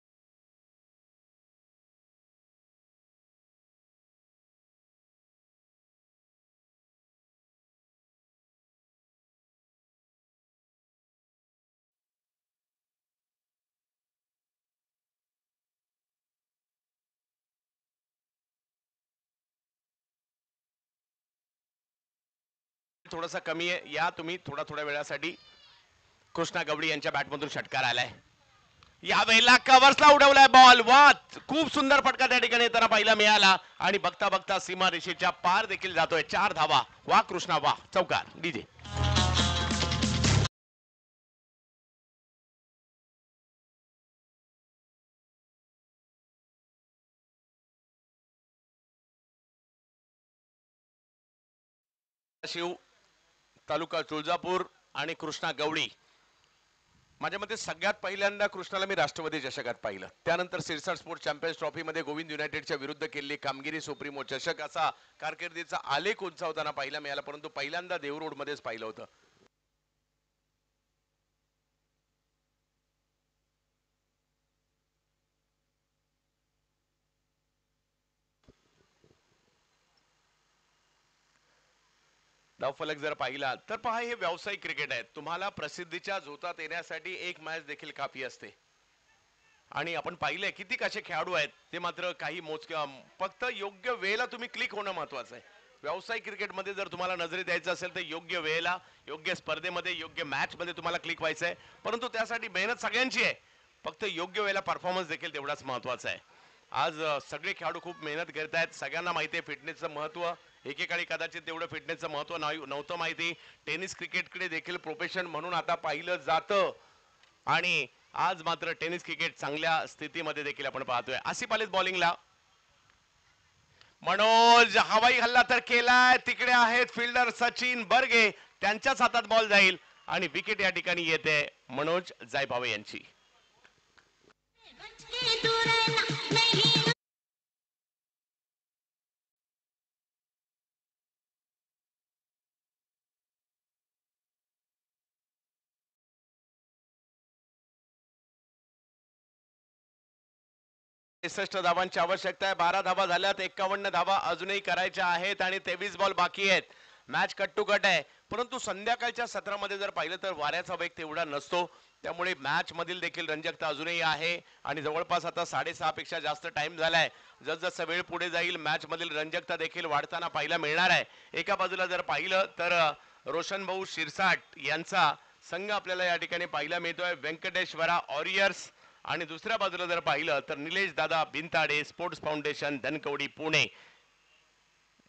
थोडासा कमी आहे. या तुम्ही थोड्या वेळासाठी. कृष्णा गवडी यांच्या बॅटमधून षटकार आलाय. यावेळेला कव्हर्सला उडवलाय बॉल. वा खूप सुंदर फटका त्या ठिकाणी येताना पाहायला मिळाला आणि बघता बघता सीमा रेषेच्या पार देखील जातोय. 4 धावा. वा कृष्णा वा. चौकार. डीजे शिव तालुका तुळजापूर आणि कृष्णा गवळी माझ्या मते सगळ्यात पहिल्यांदा कृष्णाला मी राष्ट्रवादी चषकात पाहिलं, त्यानंतर सिरसा स्पोर्ट्स चॅम्पियन्स ट्रॉफीमध्ये गोविंद युनायटेडच्या विरुद्ध केलेली कामगिरी, सुप्रीमो चषक, असा कारकिर्दीचा आलेख उंचावताना पाहायला मिळाला, परंतु पहिल्यांदा देवरोडमध्येच पाहिलं होतं. धावफलक जर पाहिला तर पहा, हे व्यावसायिक क्रिकेट आहे. तुम्हाला प्रसिद्धीच्या झोतात येण्यासाठी एक मॅच देखील काफी असते. आणि आपण पाहिलंय किती कसे खेळाडू आहेत, ते मात्र काही मोजक्या, फक्त योग्य वेळेला तुम्ही क्लिक होणं महत्वाचं आहे. व्यावसायिक क्रिकेटमध्ये जर तुम्हाला नजरेत यायचं असेल तर योग्य वेळेला, योग्य स्पर्धेमध्ये, योग्य मॅच मध्ये तुम्हाला क्लिक व्हायचं आहे. परंतु त्यासाठी मेहनत सगळ्यांची आहे, फक्त योग्य वेळेला परफॉर्मन्स देखील तेवढाच महत्वाचा आहे. आज सगळे खेळाडू खूप मेहनत करत आहेत. सगळ्यांना माहिती आहे फिटनेसचं महत्व. एकेकाळी कदाचित तेवढं फिटनेसचं महत्व नव्हतं माहिती. टेनिस क्रिकेटकडे देखील प्रोफेशन म्हणून आता पाहिलं जातं आणि आज मात्र टेनिस क्रिकेट चांगल्या स्थितीमध्ये देखील आपण पाहतोय. आसिफ अली बॉलिंगला, मनोज हवाई हल्ला तर केलाय, तिकडे आहेत फिल्डर सचिन बर्गे, त्यांच्याच हातात बॉल जाईल आणि विकेट या ठिकाणी येते मनोज जायभावे यांची. धावांची आवश्यकता आहे. 12 धावा झाल्यात, 51 धावा अजूनही करायच्या आहेत आणि 23 बॉल बाकी आहेत. मॅच कट टू कट आहे, परंतु संध्याकाळच्या सत्रामध्ये जर पाहिलं तर वाऱ्याचा वेग तेवढा नसतो, त्यामुळे मॅच मधील देखील रंजकता अजूनही आहे आणि जवळपास आता 6:30 पेक्षा जास्त टाइम झालाय. जसजसं वेळ पुढे जाईल मॅच मधील रंजकता देखील वाढताना पाहायला मिळणार आहे. एका बाजूला जर पाहिलं तर रोशन भाऊ शिरसाट यांचा संघ आपल्याला या ठिकाणी पाहायला मिळतोय, व्यंकटेश्वरा वॉरियर्स, आणि दुसऱ्या बाजूला जर पाहिलं तर निलेश दादा बिनताडे स्पोर्ट्स फाउंडेशन धनकवडी पुणे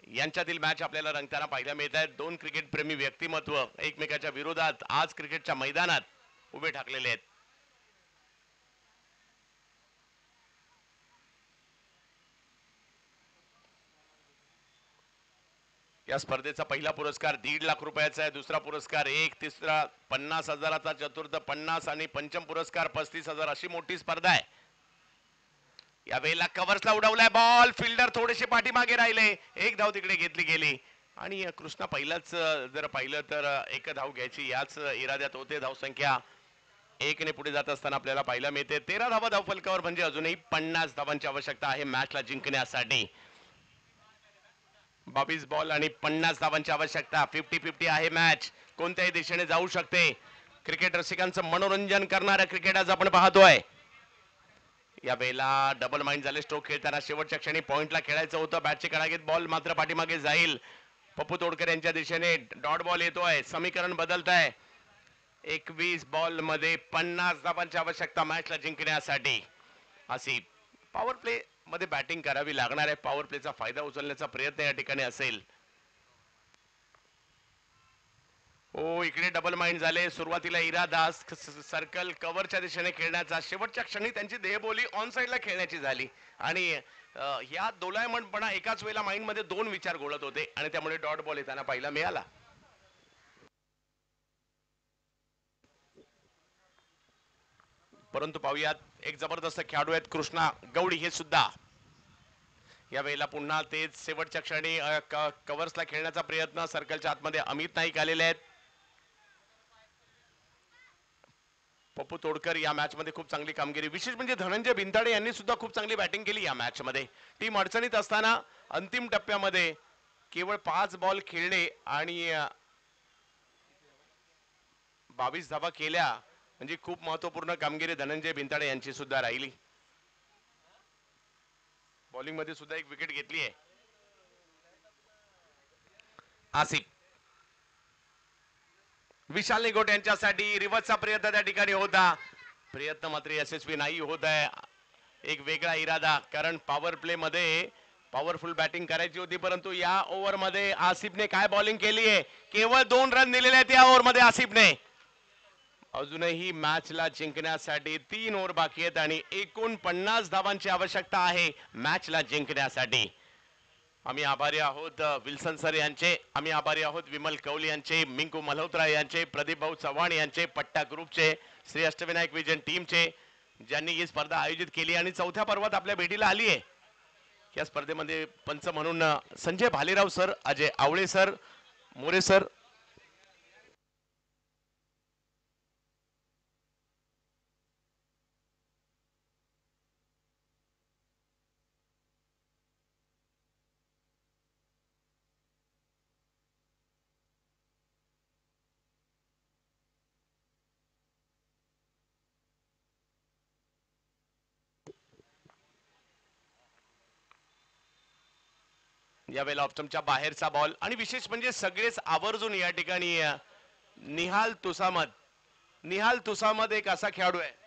यांच्यातील मॅच आपल्याला रंगताना पाहायला मिळत आहेत. दोन क्रिकेट प्रेमी व्यक्तिमत्व एकमेकाच्या विरोधात आज क्रिकेटच्या मैदानात उभे ठाकलेले आहेत. या स्पर्धेचा पहिला पुरस्कार 1.5 लाख रुपयाचा आहे, दुसरा पुरस्कार 1, तिसरा 50,000चा, चतुर्थ 50 आणि पंचम पुरस्कार 35,000. अशी मोठी स्पर्धा आहे. या वेळेला कव्हर्सला उडवलाय बॉल, फिल्डर थोडेसे पाठीमागे राहिले, एक धाव तिकडे घेतली गेली आणि कृष्णा पहिलाच जर पाहिलं तर एक धाव घ्यायची याच इराद्यात होते. धावसंख्या 1 ने पुढे जात असताना आपल्याला पाहायला मिळते. 13 धावा धावफलकावर, म्हणजे अजूनही 50 धावांची आवश्यकता आहे मॅचला जिंकण्यासाठी. 22 बॉल आणि 50 धावांची आवश्यकता. 50-50 आहे मॅच, कोणत्याही दिशेने जाऊ शकते. क्रिकेट रसिकांचं मनोरंजन करणारं क्रिकेट आज आपण पाहतोय. या वेळेला डबल माइंड झाले स्ट्रोक खेळताना, शेवटच्या क्षणी पॉइंटला खेळायचं होतं. बॅटचे कडागेत बॉल मात्र पाठीमागे जाईल. पप्पू तोडकर यांच्या दिशेने डॉट बॉल येतोय, समीकरण बदलत आहे. 21 बॉल मध्ये 50 धावांची आवश्यकता मॅचला जिंकण्यासाठी. अशी पॉवर प्ले मध्ये बॅटिंग करावी लागणार आहे. पॉवर प्लेचा फायदा उचलण्याचा प्रयत्न या ठिकाणी असेल. ओ, इकडे डबल माइंड झाले. सुरुवातीला इरादा सर्कल कव्हरच्या दिशेने खेळण्याचा, शेवटच्या क्षणी त्यांची देहबोली ऑन साइडला खेळण्याची झाली आणि या दोलायमानपणा एकाच वेळेला माइंड मध्ये दोन विचार घोळत होते आणि त्यामुळे डॉट बॉल येताना पाहायला मिळाला. परंतु पाहूयात, एक जबरदस्त खेळाडू आहेत कृष्णा गवडी, हे सुद्धा या वेळेला पुन्हा तेच शेवटच्या क्षणी कव्हर्सला खेळण्याचा प्रयत्न. सर्कलच्या आतमध्ये अमित नाईक आलेले आहेत. पप्पू तोडकर या मॅच मध्ये खूप चांगली कामगिरी, विशेष म्हणजे धनंजय बिनताडे यांनी सुद्धा खूप चांगली बॅटिंग केली या मॅच मध्ये. टीम अडचणीत असताना अंतिम टप्प्यामध्ये केवळ 5 बॉल खेळले आणि 22 धावा केल्या, म्हणजे खूप महत्वपूर्ण कामगिरी धनंजय बिनताडे यांची सुद्धा राहिली. बॉलिंग मध्ये सुद्धा एक विकेट घेतली आहे. आसिफ, विशाल निगोट यांच्यासाठी रिव्हर्सचा प्रयत्न त्या ठिकाणी होता, प्रयत्न मात्र यशस्वी नाही होत आहे. एक वेगळा इरादा, कारण पॉवर प्ले मध्ये पॉवरफुल बॅटिंग करायची होती, परंतु या ओव्हर मध्ये आसिफने काय बॉलिंग केली आहे. केवळ 2 रन दिलेले आहेत या ओव्हर मध्ये आसिफने. अजूनही मॅचला जिंकण्यासाठी 3 ओव्हर बाकी आहेत आणि एकूण 50 धावांची आवश्यकता आहे मॅचला जिंकण्यासाठी. आम्ही आभारी आहोत विल्सन सर यांचे, आम्ही आभारी आहोत विमल कौल यांचे, मिंकू मल्होत्रा यांचे, प्रदीप भाऊ चव्हाण यांचे, पट्टा ग्रुपचे, श्री अष्टविनायक विजन टीमचे, ज्यांनी ही स्पर्धा आयोजित केली आणि चौथ्या पर्वात आपल्या भेटीला आली आहे. या स्पर्धेमध्ये पंच म्हणून संजय भालेराव सर, अजय आवळे सर, मोरे सर, यावेळेला ऑप्टमच्या बाहेरचा बॉल आणि विशेष म्हणजे सगळेच आवर्जून या ठिकाणी निहाल तुसामद एक असा खेळाडू आहे.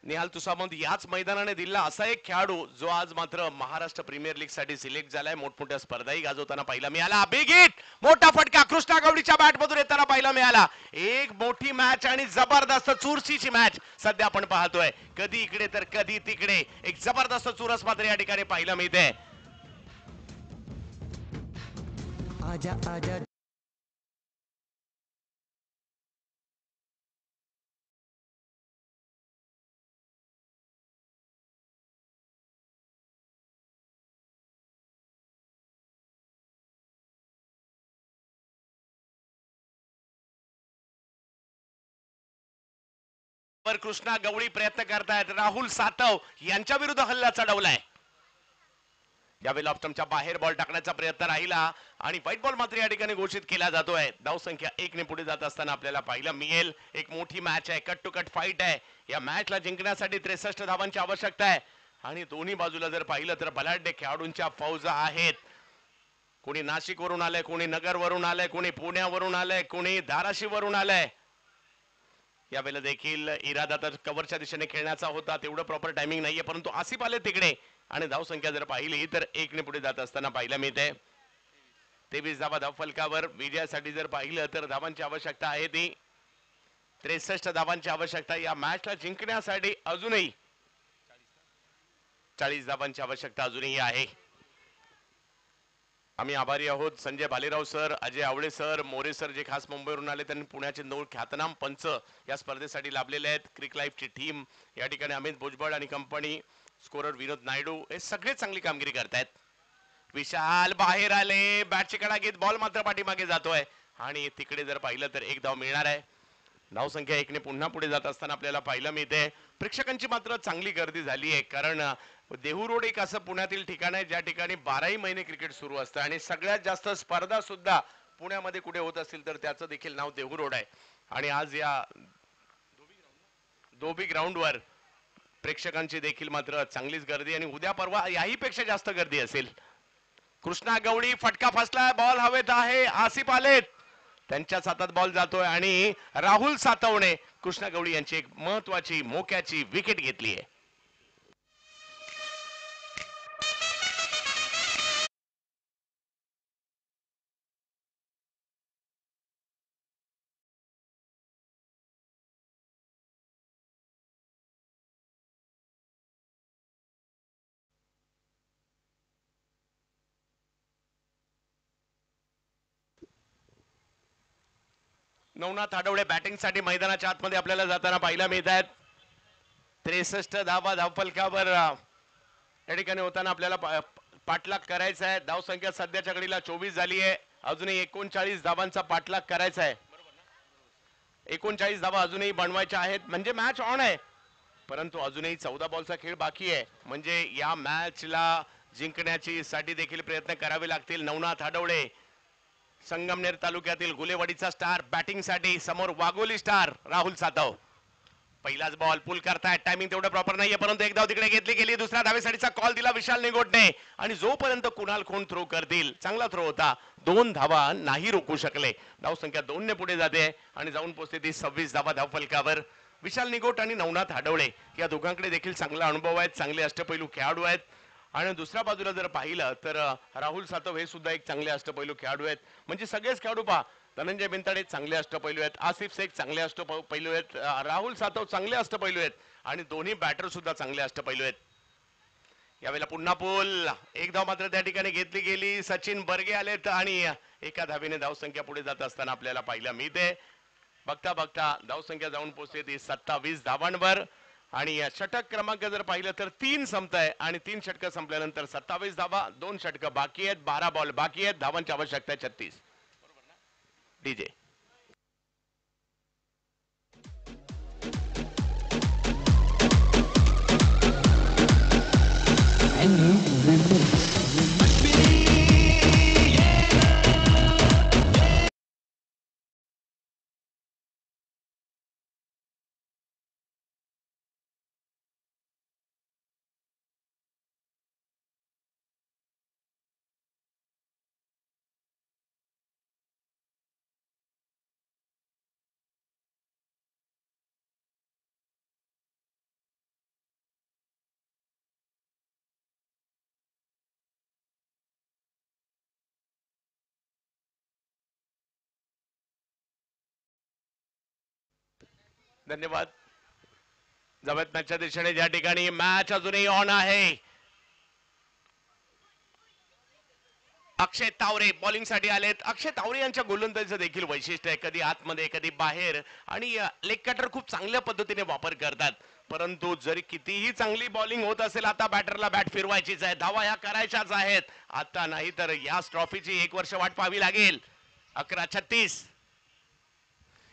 निहाल तुसामद याच मैदानाने दिला असा एक खेळाडू जो आज मात्र महाराष्ट्र प्रीमियर लीग साठी सिलेक्ट झालाय. मोठमोठ्या स्पर्धाही गाजवताना पाहिला मिळाला. बिग हिट, मोठा फटका कृष्णा गवळीच्या बॅट मधून येताना पाहिला मिळाला. एक मोठी मॅच आणि जबरदस्त चुरशीची मॅच सध्या आपण पाहतोय. कधी इकडे तर कधी तिकडे एक जबरदस्त चुरस मात्र या ठिकाणी पाहायला मिळते. आजा आजा कृष्णा गवळी प्रयत्न करतायत. राहुल सातव यांच्या विरुद्ध हल्ला चढवलाय. यावेळेला ऑप्टमच्या बाहेर बॉल टाकण्याचा प्रयत्न राहिला आणि व्हाईट बॉल मात्र या ठिकाणी घोषित केला जातोय. धाव संख्या 1 ने पुढे जात असताना आपल्याला पाहायला मिळेल एक मोठी मॅच आहे, कट टू कट फाईट आहे. या मॅचला जिंकण्यासाठी 63 धावांची आवश्यकता आहे आणि दोन्ही बाजूला जर पाहिलं तर बलाढ्य खेळाडूंच्या फौजा आहेत. कोणी नाशिक वरून आलंय, कोणी नगर वरून आलंय, कोणी पुण्यावरून आलंय, कोणी धाराशिववरून आलंय. यावेळेला देखील इरादा तर कव्हरच्या दिशेने खेळण्याचा होता, तेवढं प्रॉपर टायमिंग नाहीये, परंतु आसिफ आले तिकडे आणि धाव संख्या जर पाहिली तर 1 ने पुढे जात असताना पाहायला मिळते. 23 धावा धाव फलकावर. विजयासाठी जर पाहिलं तर धावांची आवश्यकता आहे ती 63 धावांची आवश्यकता. या मॅचला जिंकण्यासाठी अजूनही 40 धावांची आवश्यकता अजूनही आहे. आम्ही आभारी आहोत संजय भालेराव सर, अजय आवळे सर, मोरे सर जे खास मुंबईवरून आले, त्यांनी पुण्याचे 9 ख्यातनाम पंच या स्पर्धेसाठी लाभलेले आहेत. क्रिक लाईफची टीम या ठिकाणी अमित भुजबळ आणि कंपनी, स्कोरर विनोद नायडू हे सगळे चांगली कामगिरी करतायत. विशाल बाहेर आले, बॅटची कडा घेत बॉल मात्र पाठीमागे जातोय आणि तिकडे जर पाहिलं तर एक धाव मिळणार आहे. धाव संख्या 1 ने पुन्हा पुढे जात असताना आपल्याला पाहायला मिळते. प्रेक्षकांची मात्र चांगली गर्दी झाली आहे, कारण देहू रोड एक असं पुण्यातील ठिकाण आहे ज्या ठिकाणी 12ही महिने क्रिकेट सुरू असतं आणि सगळ्यात जास्त स्पर्धा सुद्धा पुण्यामध्ये कुठे होत असतील तर त्याचं देखील नाव देहू रोड आहे. आणि आज या धोबी ग्राउंडवर प्रेक्षकांची देखील मात्र चांगलीच गर्दी आणि उद्या परवा याही पेक्षा जास्त गर्दी असेल. कृष्णा गवळी, फटका फसलाय, बॉल हवेत आहे. आसिफ आलेत, त्यांच्याच हातात बॉल जातोय आणि राहुल सातवने कृष्णा गवळी यांची एक महत्वाची मोक्याची विकेट घेतली आहे. नवनाथ आठवडे बॅटिंग साठी मैदानाच्या आतमध्ये आपल्याला जाताना पाहायला मिळत आहेत. 63 धावा धावफलकावर या ठिकाणी होताना आपल्याला पाठलाग करायचा आहे. धाव संख्या सध्याच्या घडीला 24 झाली आहे. अजूनही 39 धावांचा पाठलाग करायचा आहे. 39 धावा अजूनही बनवायच्या आहेत, म्हणजे मॅच ऑन आहे, परंतु अजूनही 14 बॉलचा खेळ बाकी आहे. म्हणजे या मॅचला जिंकण्याची साठी देखील प्रयत्न करावे लागतील. नवनाथ आठवडे संगमनेर तालुक्यातील गुलेवाडीचा स्टार बॅटिंग साठी, समोर वाघोली स्टार राहुल सातव. पहिलाच बॉल पुल करतायत, टायमिंग तेवढं प्रॉपर नाहीये, परंतु एक धाव तिकडे घेतली गेली. दुसऱ्या धावेसाठीचा कॉल दिला विशाल निगोटने आणि जोपर्यंत कुणाल खोंड थ्रो करतील, चांगला थ्रो होता, 2 धावा नाही रोखू शकले. धाव संख्या 2 ने पुढे जाते आणि जाऊन पोहोचते ती 26 धावा धाव फलकावर. विशाल निगोट आणि नवनाथ आठवडे या दोघांकडे देखील चांगला अनुभव आहेत, चांगले अष्टपैलू खेळाडू आहेत. आणि दुसऱ्या बाजूला जर पाहिलं तर राहुल सातव हे सुद्धा एक चांगले अष्टपैलू खेळाडू आहेत. म्हणजे सगळेच खेळाडू पहा, धनंजय बिनताडे चांगले अष्टपैलू आहेत, आसिफ शेख चांगले अष्टपैलू आहेत, राहुल सातव चांगले अष्टपैलू आहेत आणि दोन्ही बॅटर सुद्धा चांगले अष्टपैलू आहेत. यावेळेला पुन्हा पूल एक धाव मात्र त्या ठिकाणी घेतली गेली. सचिन बर्गे आलेत आणि एका धावेने धावसंख्या पुढे जात असताना आपल्याला पाहायला मिळते. बघता बघता धावसंख्या जाऊन पोहोचते ती 27 धावांवर आणि या षटक क्रमांक जर पाहिलं तर 3 संपताय आणि 3 षटक संपल्यानंतर 27 धावा, 2 षटक बाकी आहेत, 12 बॉल बाकी आहेत, धावांची आवश्यकता आहे 36. डीजे धन्यवाद. जवळ मॅचच्या दिशेने ज्या ठिकाणी मॅच अजूनही ऑन आहे. अक्षय तावरे बॉलिंग साठी आलेत. अक्षय तावरे यांच्या गोलंदाजीचं देखील वैशिष्ट्य आहे, कधी आतमध्ये कधी बाहेर आणि लेग कटर खूप चांगल्या पद्धतीने वापर करतात. परंतु जरी कितीही चांगली बॉलिंग होत असेल, आता बॅटरला बॅट फिरवायचीच आहे, धावा ह्या करायच्याच आहेत. आता नाही तर या ट्रॉफीची 1 वर्ष वाट पाहावी लागेल. 11:36.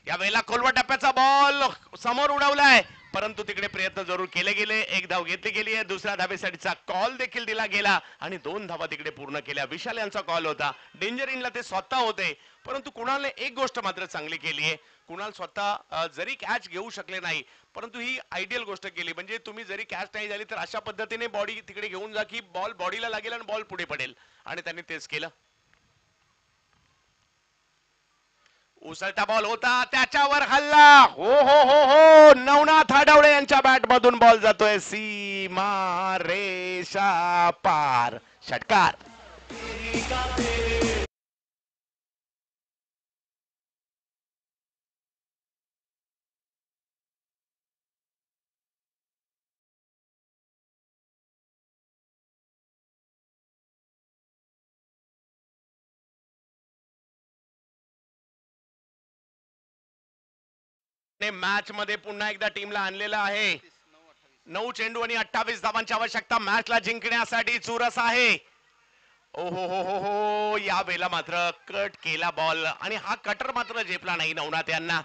या वेळेला खोलवा टप्प्याचा बॉल समोर उडवलाय, परंतु तिकडे प्रयत्न जरूर केले गेले. 1 धाव घेतली गेली आहे. दुसऱ्या धावेसाठीचा कॉल देखील दिला गेला आणि 2 धावा तिकडे पूर्ण केल्या. विशाल यांचा कॉल होता. डेंजर इनला ते स्वतः होते, परंतु कुणालने एक गोष्ट मात्र चांगली केली आहे. कुणाल स्वतः जरी कॅच घेऊ शकले नाही, परंतु ही आयडियल गोष्ट केली. म्हणजे तुम्ही जरी कॅच नाही झाली तर अशा पद्धतीने बॉडी तिकडे घेऊन जा की बॉल बॉडीला लागेल आणि बॉल पुढे पडेल, आणि त्यांनी तेच केलं. उसळता बॉल होता, त्याच्यावर हल्ला. हो हो हो हो, नवनाथ आडवळे यांच्या बॅट मधून बॉल जातोय सीमा रेषा पार. षटकार. मॅच मध्ये पुन्हा एकदा टीमला आणलेला आहे. 9 चेंडू आणि 28 धावांची आवश्यकता मॅचला जिंकण्यासाठी. चुरस आहे. ओ हो हो हो हो, या वेळेला मात्र कट केला बॉल आणि हा कटर मात्र झेपला नाही नवनाथ यांना.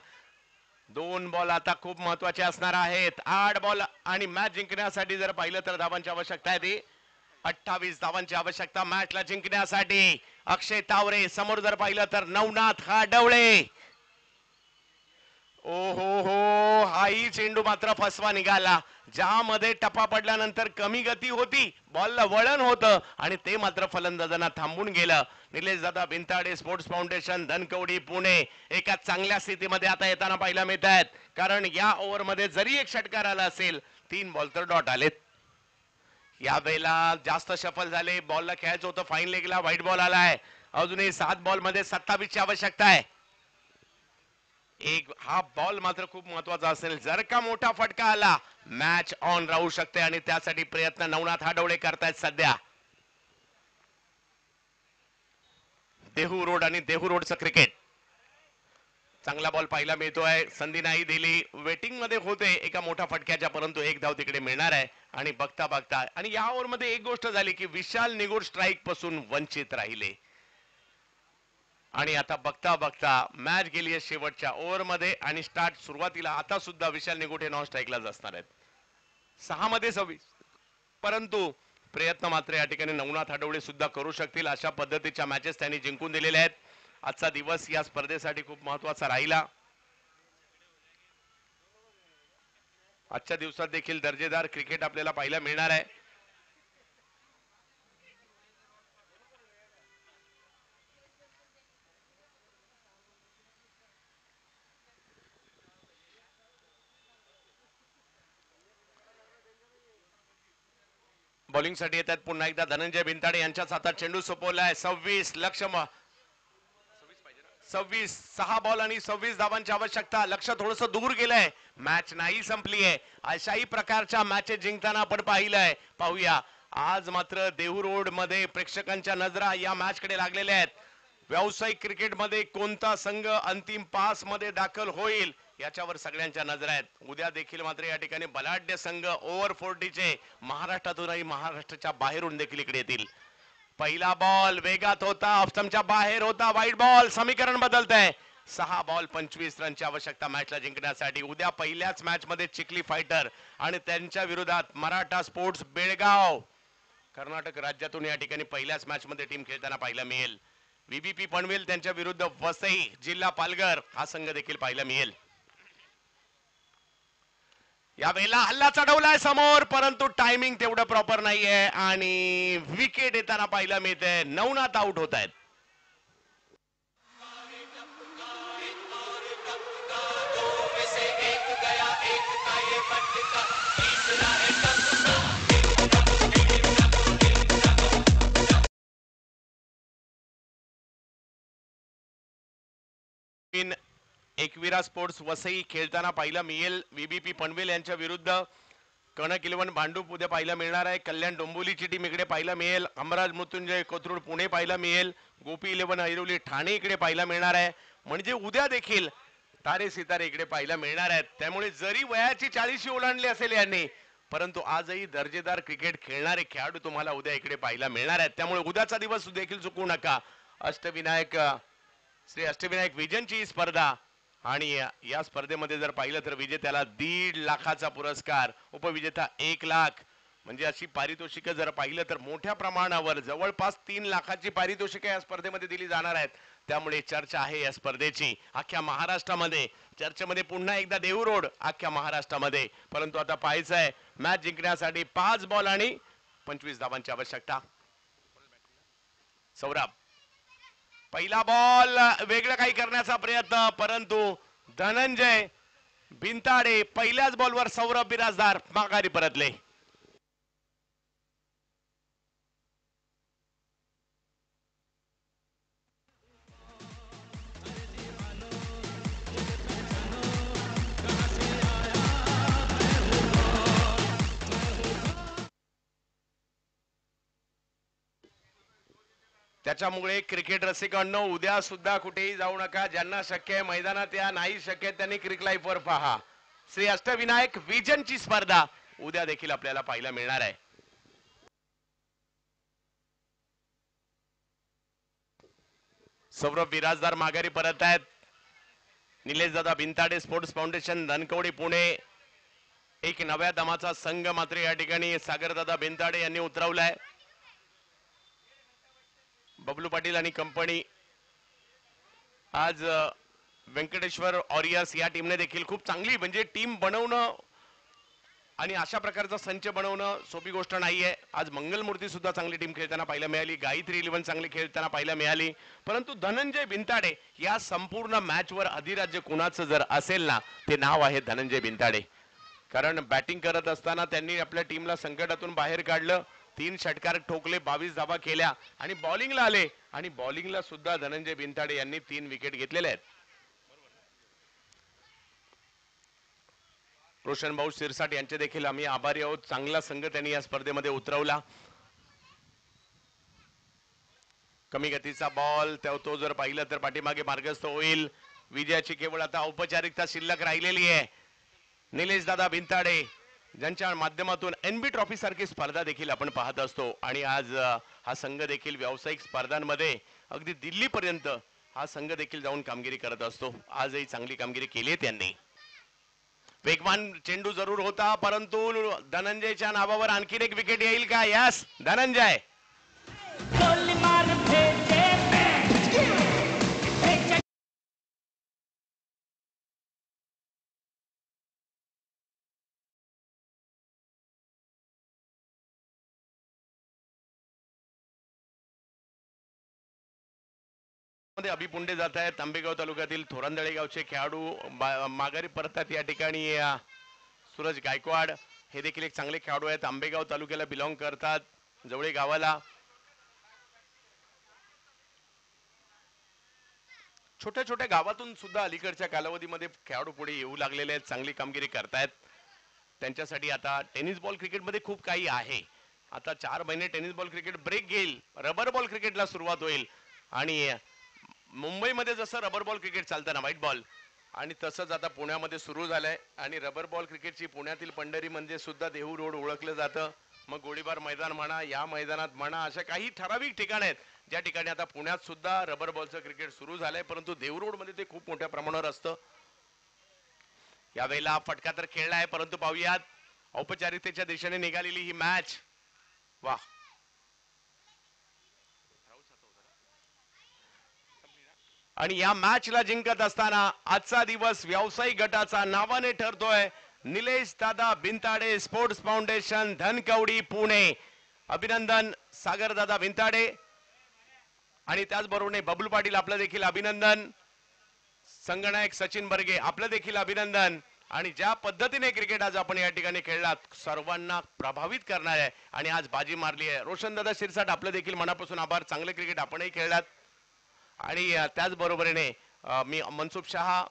2 बॉल आता खूप महत्वाचे असणार आहेत. 8 बॉल आणि मॅच जिंकण्यासाठी जर पाहिलं तर धावांची आवश्यकता आहे ती 28 धावांची आवश्यकता मॅचला जिंकण्यासाठी. अक्षय तावरे समोर जर पाहिलं तर नवनाथ आडवळे. ओ हो हो, हाही चेंडू मात्र फसवा निघाला, ज्यामध्ये टप्पा पडल्यानंतर कमी गती होती, बॉलला वळण होतं आणि ते मात्र फलंदाजांना थांबून गेलं. निलेश दादा बिनताडे, स्पोर्ट्स फाउंडेशन, धनकवडी, पुणे एका चांगल्या स्थितीमध्ये आता येताना पाहायला मिळत आहेत. कारण या ओव्हरमध्ये जरी एक षटकार आला असेल, 3 बॉल तर डॉट आलेत. या वेळेला जास्त शफल झाले. बॉलला खेळायचं होतं फाईन लेगला, व्हाईट बॉल आलाय. अजूनही 7 बॉल मध्ये 27 ची आवश्यकता आहे. एक हा बॉल मात्र खूप महत्वाचा असेल. जर का मोठा फटका आला, मॅच ऑन राहू शकते आणि त्यासाठी प्रयत्न नवनाथ आडवळे करतायत सध्या. देहू रोड आणि देहू रोडचं क्रिकेट. चांगला बॉल पाहायला मिळतोय. संधी नाही दिली, वेटिंग मध्ये होते एका मोठ्या फटक्याच्या, परंतु 1 धाव तिकडे मिळणार आहे. आणि बघता बघता आणि या ओव्हर मध्ये एक गोष्ट झाली की विशाल निगुड स्ट्राईक पासून वंचित राहिले आणि आता बघता बघता मॅच गेली आहे शेवटच्या ओव्हर मध्ये आणि स्टार्ट सुरुवातीला आता सुद्धा विशाल निगुड हे नॉन स्ट्राईकलाच असणार आहेत. 6 मध्ये 26, परंतु प्रयत्न मात्र या ठिकाणी नवनाथ आडवळे सुद्धा करू शकतील. अशा पद्धतीच्या मॅचेस त्यांनी जिंकून दिलेल्या आहेत. आजचा दिवस या स्पर्धेसाठी खूप महत्वाचा राहिला. आजच्या दिवसात देखील दर्जेदार क्रिकेट आपल्याला पाहायला मिळणार आहे. बॉलिंग साठी येतात पुन्हा एकदा धनंजय बिनताडे यांच्याच हातात चेंडू सोपवलाय. 26 लक्ष 26 6 बॉल आणि 26 धावांची आवश्यकता. लक्ष थोडस दूर गेलंय, मॅच नाही संपली आहे. अशाही प्रकारच्या मॅचेस जिंकताना आपण पाहिलंय. पाहूया आज मात्र देहू रोड मध्ये प्रेक्षकांच्या नजरा या मॅच कडे लागलेल्या आहेत. व्यावसायिक क्रिकेट मध्ये कोणता संघ अंतिम पास मध्ये दाखल होईल याच्यावर सगळ्यांच्या नजरा आहेत. उद्या देखील मात्र या ठिकाणी बलाढ्य संघ ओव्हर 40 चे महाराष्ट्रातूनही महाराष्ट्राच्या बाहेरून देखील इकडे येतील. पहिला बॉल वेगात होता, ऑफस्टंपच्या बाहेर होता, वाईट बॉल. समीकरण बदलत आहे. 6 बॉल 25 रनची आवश्यकता मॅचला जिंकण्यासाठी. उद्या पहिल्याच मॅच मध्ये चिखली फायटर आणि त्यांच्या विरोधात मराठा स्पोर्ट्स बेळगाव कर्नाटक राज्यातून या ठिकाणी पहिल्याच मॅच मध्ये टीम खेळताना पाहायला मिळेल. व्हीबीपी पनवेल त्यांच्या विरुद्ध वसई जिल्हा पालघर हा संघ देखील पाहायला मिळेल. यावेळेला हल्ला चढवलाय समोर, परंतु टायमिंग तेवढं प्रॉपर नाहीये आणि विकेट येताना पाहायला मिळते. नवनाथ आउट होत आहेत. एकविरा स्पोर्ट्स वसई खेळताना पाहायला मिळेल. व्हीबीपी पनवेल यांच्या विरुद्ध कणक 11 भांडूप उद्या पाहायला मिळणार आहे. कल्याण डोंबिवलीची टीम इकडे पाहायला मिळेल. अमराज मृत्युंजय कोथरूड पुणे पाहायला मिळेल. गोपी 11 ऐरोली ठाणे इकडे पाहायला मिळणार आहे. म्हणजे उद्या देखील तारे सितारे इकडे पाहायला मिळणार आहेत. त्यामुळे जरी वयाची 40 ओलांडली असेल यांनी, परंतु आजही दर्जेदार क्रिकेट खेळणारे खेळाडू तुम्हाला उद्या इकडे पाहायला मिळणार आहेत. त्यामुळे उद्याचा दिवस देखील चुकू नका. श्री अष्टविनायक विजनची ही स्पर्धा आणि या स्पर्धेमध्ये जर पाहिलं तर विजेत्याला 1.5 लाखाचा पुरस्कार, उपविजेता 1 लाख. म्हणजे अशी पारितोषिकं जर पाहिलं तर मोठ्या प्रमाणावर जवळपास 3 लाखाची पारितोषिकं या स्पर्धेमध्ये दिली जाणार आहेत. त्यामुळे चर्चा आहे या स्पर्धेची अख्ख्या महाराष्ट्रामध्ये. चर्चेमध्ये पुन्हा एकदा देहू रोड अख्ख्या महाराष्ट्रामध्ये. परंतु आता पाहायचं आहे मॅच जिंकण्यासाठी 5 बॉल आणि 25 धावांची आवश्यकता. सौरभ पहिला बॉल वेगळं काही करण्याचा प्रयत्न, परंतु धनंजय बिनताडे पहिल्याच बॉलवर सौरभ बिराजदार माघारी परतले. त्याच्यामुळे क्रिकेट रसिकांनो उद्या सुद्धा कुठेही जाऊ नका. ज्यांना शक्य आहे मैदानात या, नाही शक्य त्यांनी क्रिक लाईफ वर पहा. श्री अष्टविनायक विजनची स्पर्धा उद्या देखील आपल्याला पाहायला मिळणार आहे. सौरभ बिराजदार माघारी परत आहेत. निलेश दादा बिनताडे स्पोर्ट्स फाउंडेशन धनकवडी पुणे एक नव्या दमाचा संघ मात्र या ठिकाणी सागर दादा बिनताडे यांनी उतरवलाय. बबलू पाटील आणि कंपनी. आज व्यंकटेश्वर ऑरियर्स या टीमने देखील खूप चांगली म्हणजे टीम बनवणं आणि अशा प्रकारचा संच बनवणं सोपी गोष्ट नाहीये. आज मंगलमूर्ती सुद्धा चांगली टीम खेळताना पाहायला मिळाली. गायत्री 11 चांगली खेळताना पाहायला मिळाली. परंतु धनंजय बिनताडे या संपूर्ण मॅचवर अधिराज्य कुणाचं जर असेल ना, ते नाव आहे धनंजय बिनताडे. कारण बॅटिंग करत असताना त्यांनी आपल्या टीमला संकटातून बाहेर काढलं. 3 षटकार ठोकले, 22 धावा केल्या आणि बॉलिंगला आले आणि बॉलिंगला सुद्धा धनंजय बिनताडे यांनी 3 विकेट घेतलेले आहेत. रोशन भाऊ सिरसाट यांचे देखील आम्ही आभारी आहोत. चांगला संघ त्यांनी या स्पर्धेमध्ये उतरवला. कमी गतीचा बॉल तो जर पाहिलं तर पाठीमागे मार्गस्थ होईल. विजयाची केवळ आता औपचारिकता शिल्लक राहिलेली आहे. निलेश दादा बिनताडे ज्यांच्या माध्यमातून एनबी ट्रॉफी सारखी स्पर्धा देखील आपण पाहत असतो आणि आज हा संघ देखील व्यावसायिक स्पर्धांमध्ये अगदी दिल्लीपर्यंत हा संघ देखील जाऊन कामगिरी करत असतो. आजही चांगली कामगिरी केली आहे त्यांनी. वेगवान चेंडू जरूर होता, परंतु धनंजयच्या नावावर आणखीन एक विकेट येईल का? यस, धनंजय अभि पुंडे जात आहेत. आंबेगाव तालुक्यातील थोरांदळे गावचे खेळाडू माघारी परतात. या ठिकाणी सूरज गायकवाड हे देखील एक चांगले खेळाडू आहेत. आंबेगाव तालुक्याला बिलॉंग करतात, जवळे गावाला. छोट्या छोट्या गावातून सुद्धा अलीकडच्या कालावधीमध्ये खेळाडू पुढे येऊ लागलेले आहेत, चांगली कामगिरी करतायत. त्यांच्यासाठी आता टेनिस बॉल क्रिकेटमध्ये खूप काही आहे. आता 4 महिने टेनिस बॉल क्रिकेट ब्रेक घेईल, रबर बॉल क्रिकेटला सुरुवात होईल. आणि मुंबईमध्ये जसं रबर बॉल क्रिकेट चालतं ना, व्हाईट बॉल, आणि तसंच आता पुण्यामध्ये सुरू झालंय. आणि रबर बॉल क्रिकेटची पुण्यातील पंढरी म्हणजे सुद्धा देहू रोड ओळखलं जातं. मग गोळीबार मैदान म्हणा, या मैदानात म्हणा, अशा काही ठराविक ठिकाण आहेत ज्या ठिकाणी आता पुण्यात सुद्धा रबर बॉलचं क्रिकेट सुरू झालंय. परंतु देहू रोड मध्ये ते खूप मोठ्या प्रमाणावर असतं. यावेळेला फटका तर खेळला आहे, परंतु पाहूयात औपचारिकतेच्या दिशेने निघालेली ही मॅच. वा, आणि या मॅचला जिंकत असताना आजचा दिवस व्यावसायिक गटाचा नावाने ठरतोय. निलेश दादा बिनताडे, स्पोर्ट्स फाउंडेशन, धनकवडी, पुणे. अभिनंदन सागर दादा बिनताडे. आणि त्याचबरोबर बबलू पाटील आपलं देखील अभिनंदन. संगनायक सचिन बर्गे आपलं देखील अभिनंदन. आणि ज्या पद्धतीने क्रिकेट आज आपण या ठिकाणी खेळलात, सर्वांना प्रभावित करणार आहे आणि आज बाजी मारली आहे. रोशन दादा शिरसाट आपलं देखील मनापासून आभार. चांगले क्रिकेट आपणही खेळलात. आणि त्याचबरोबरीने मी मनसुख शहा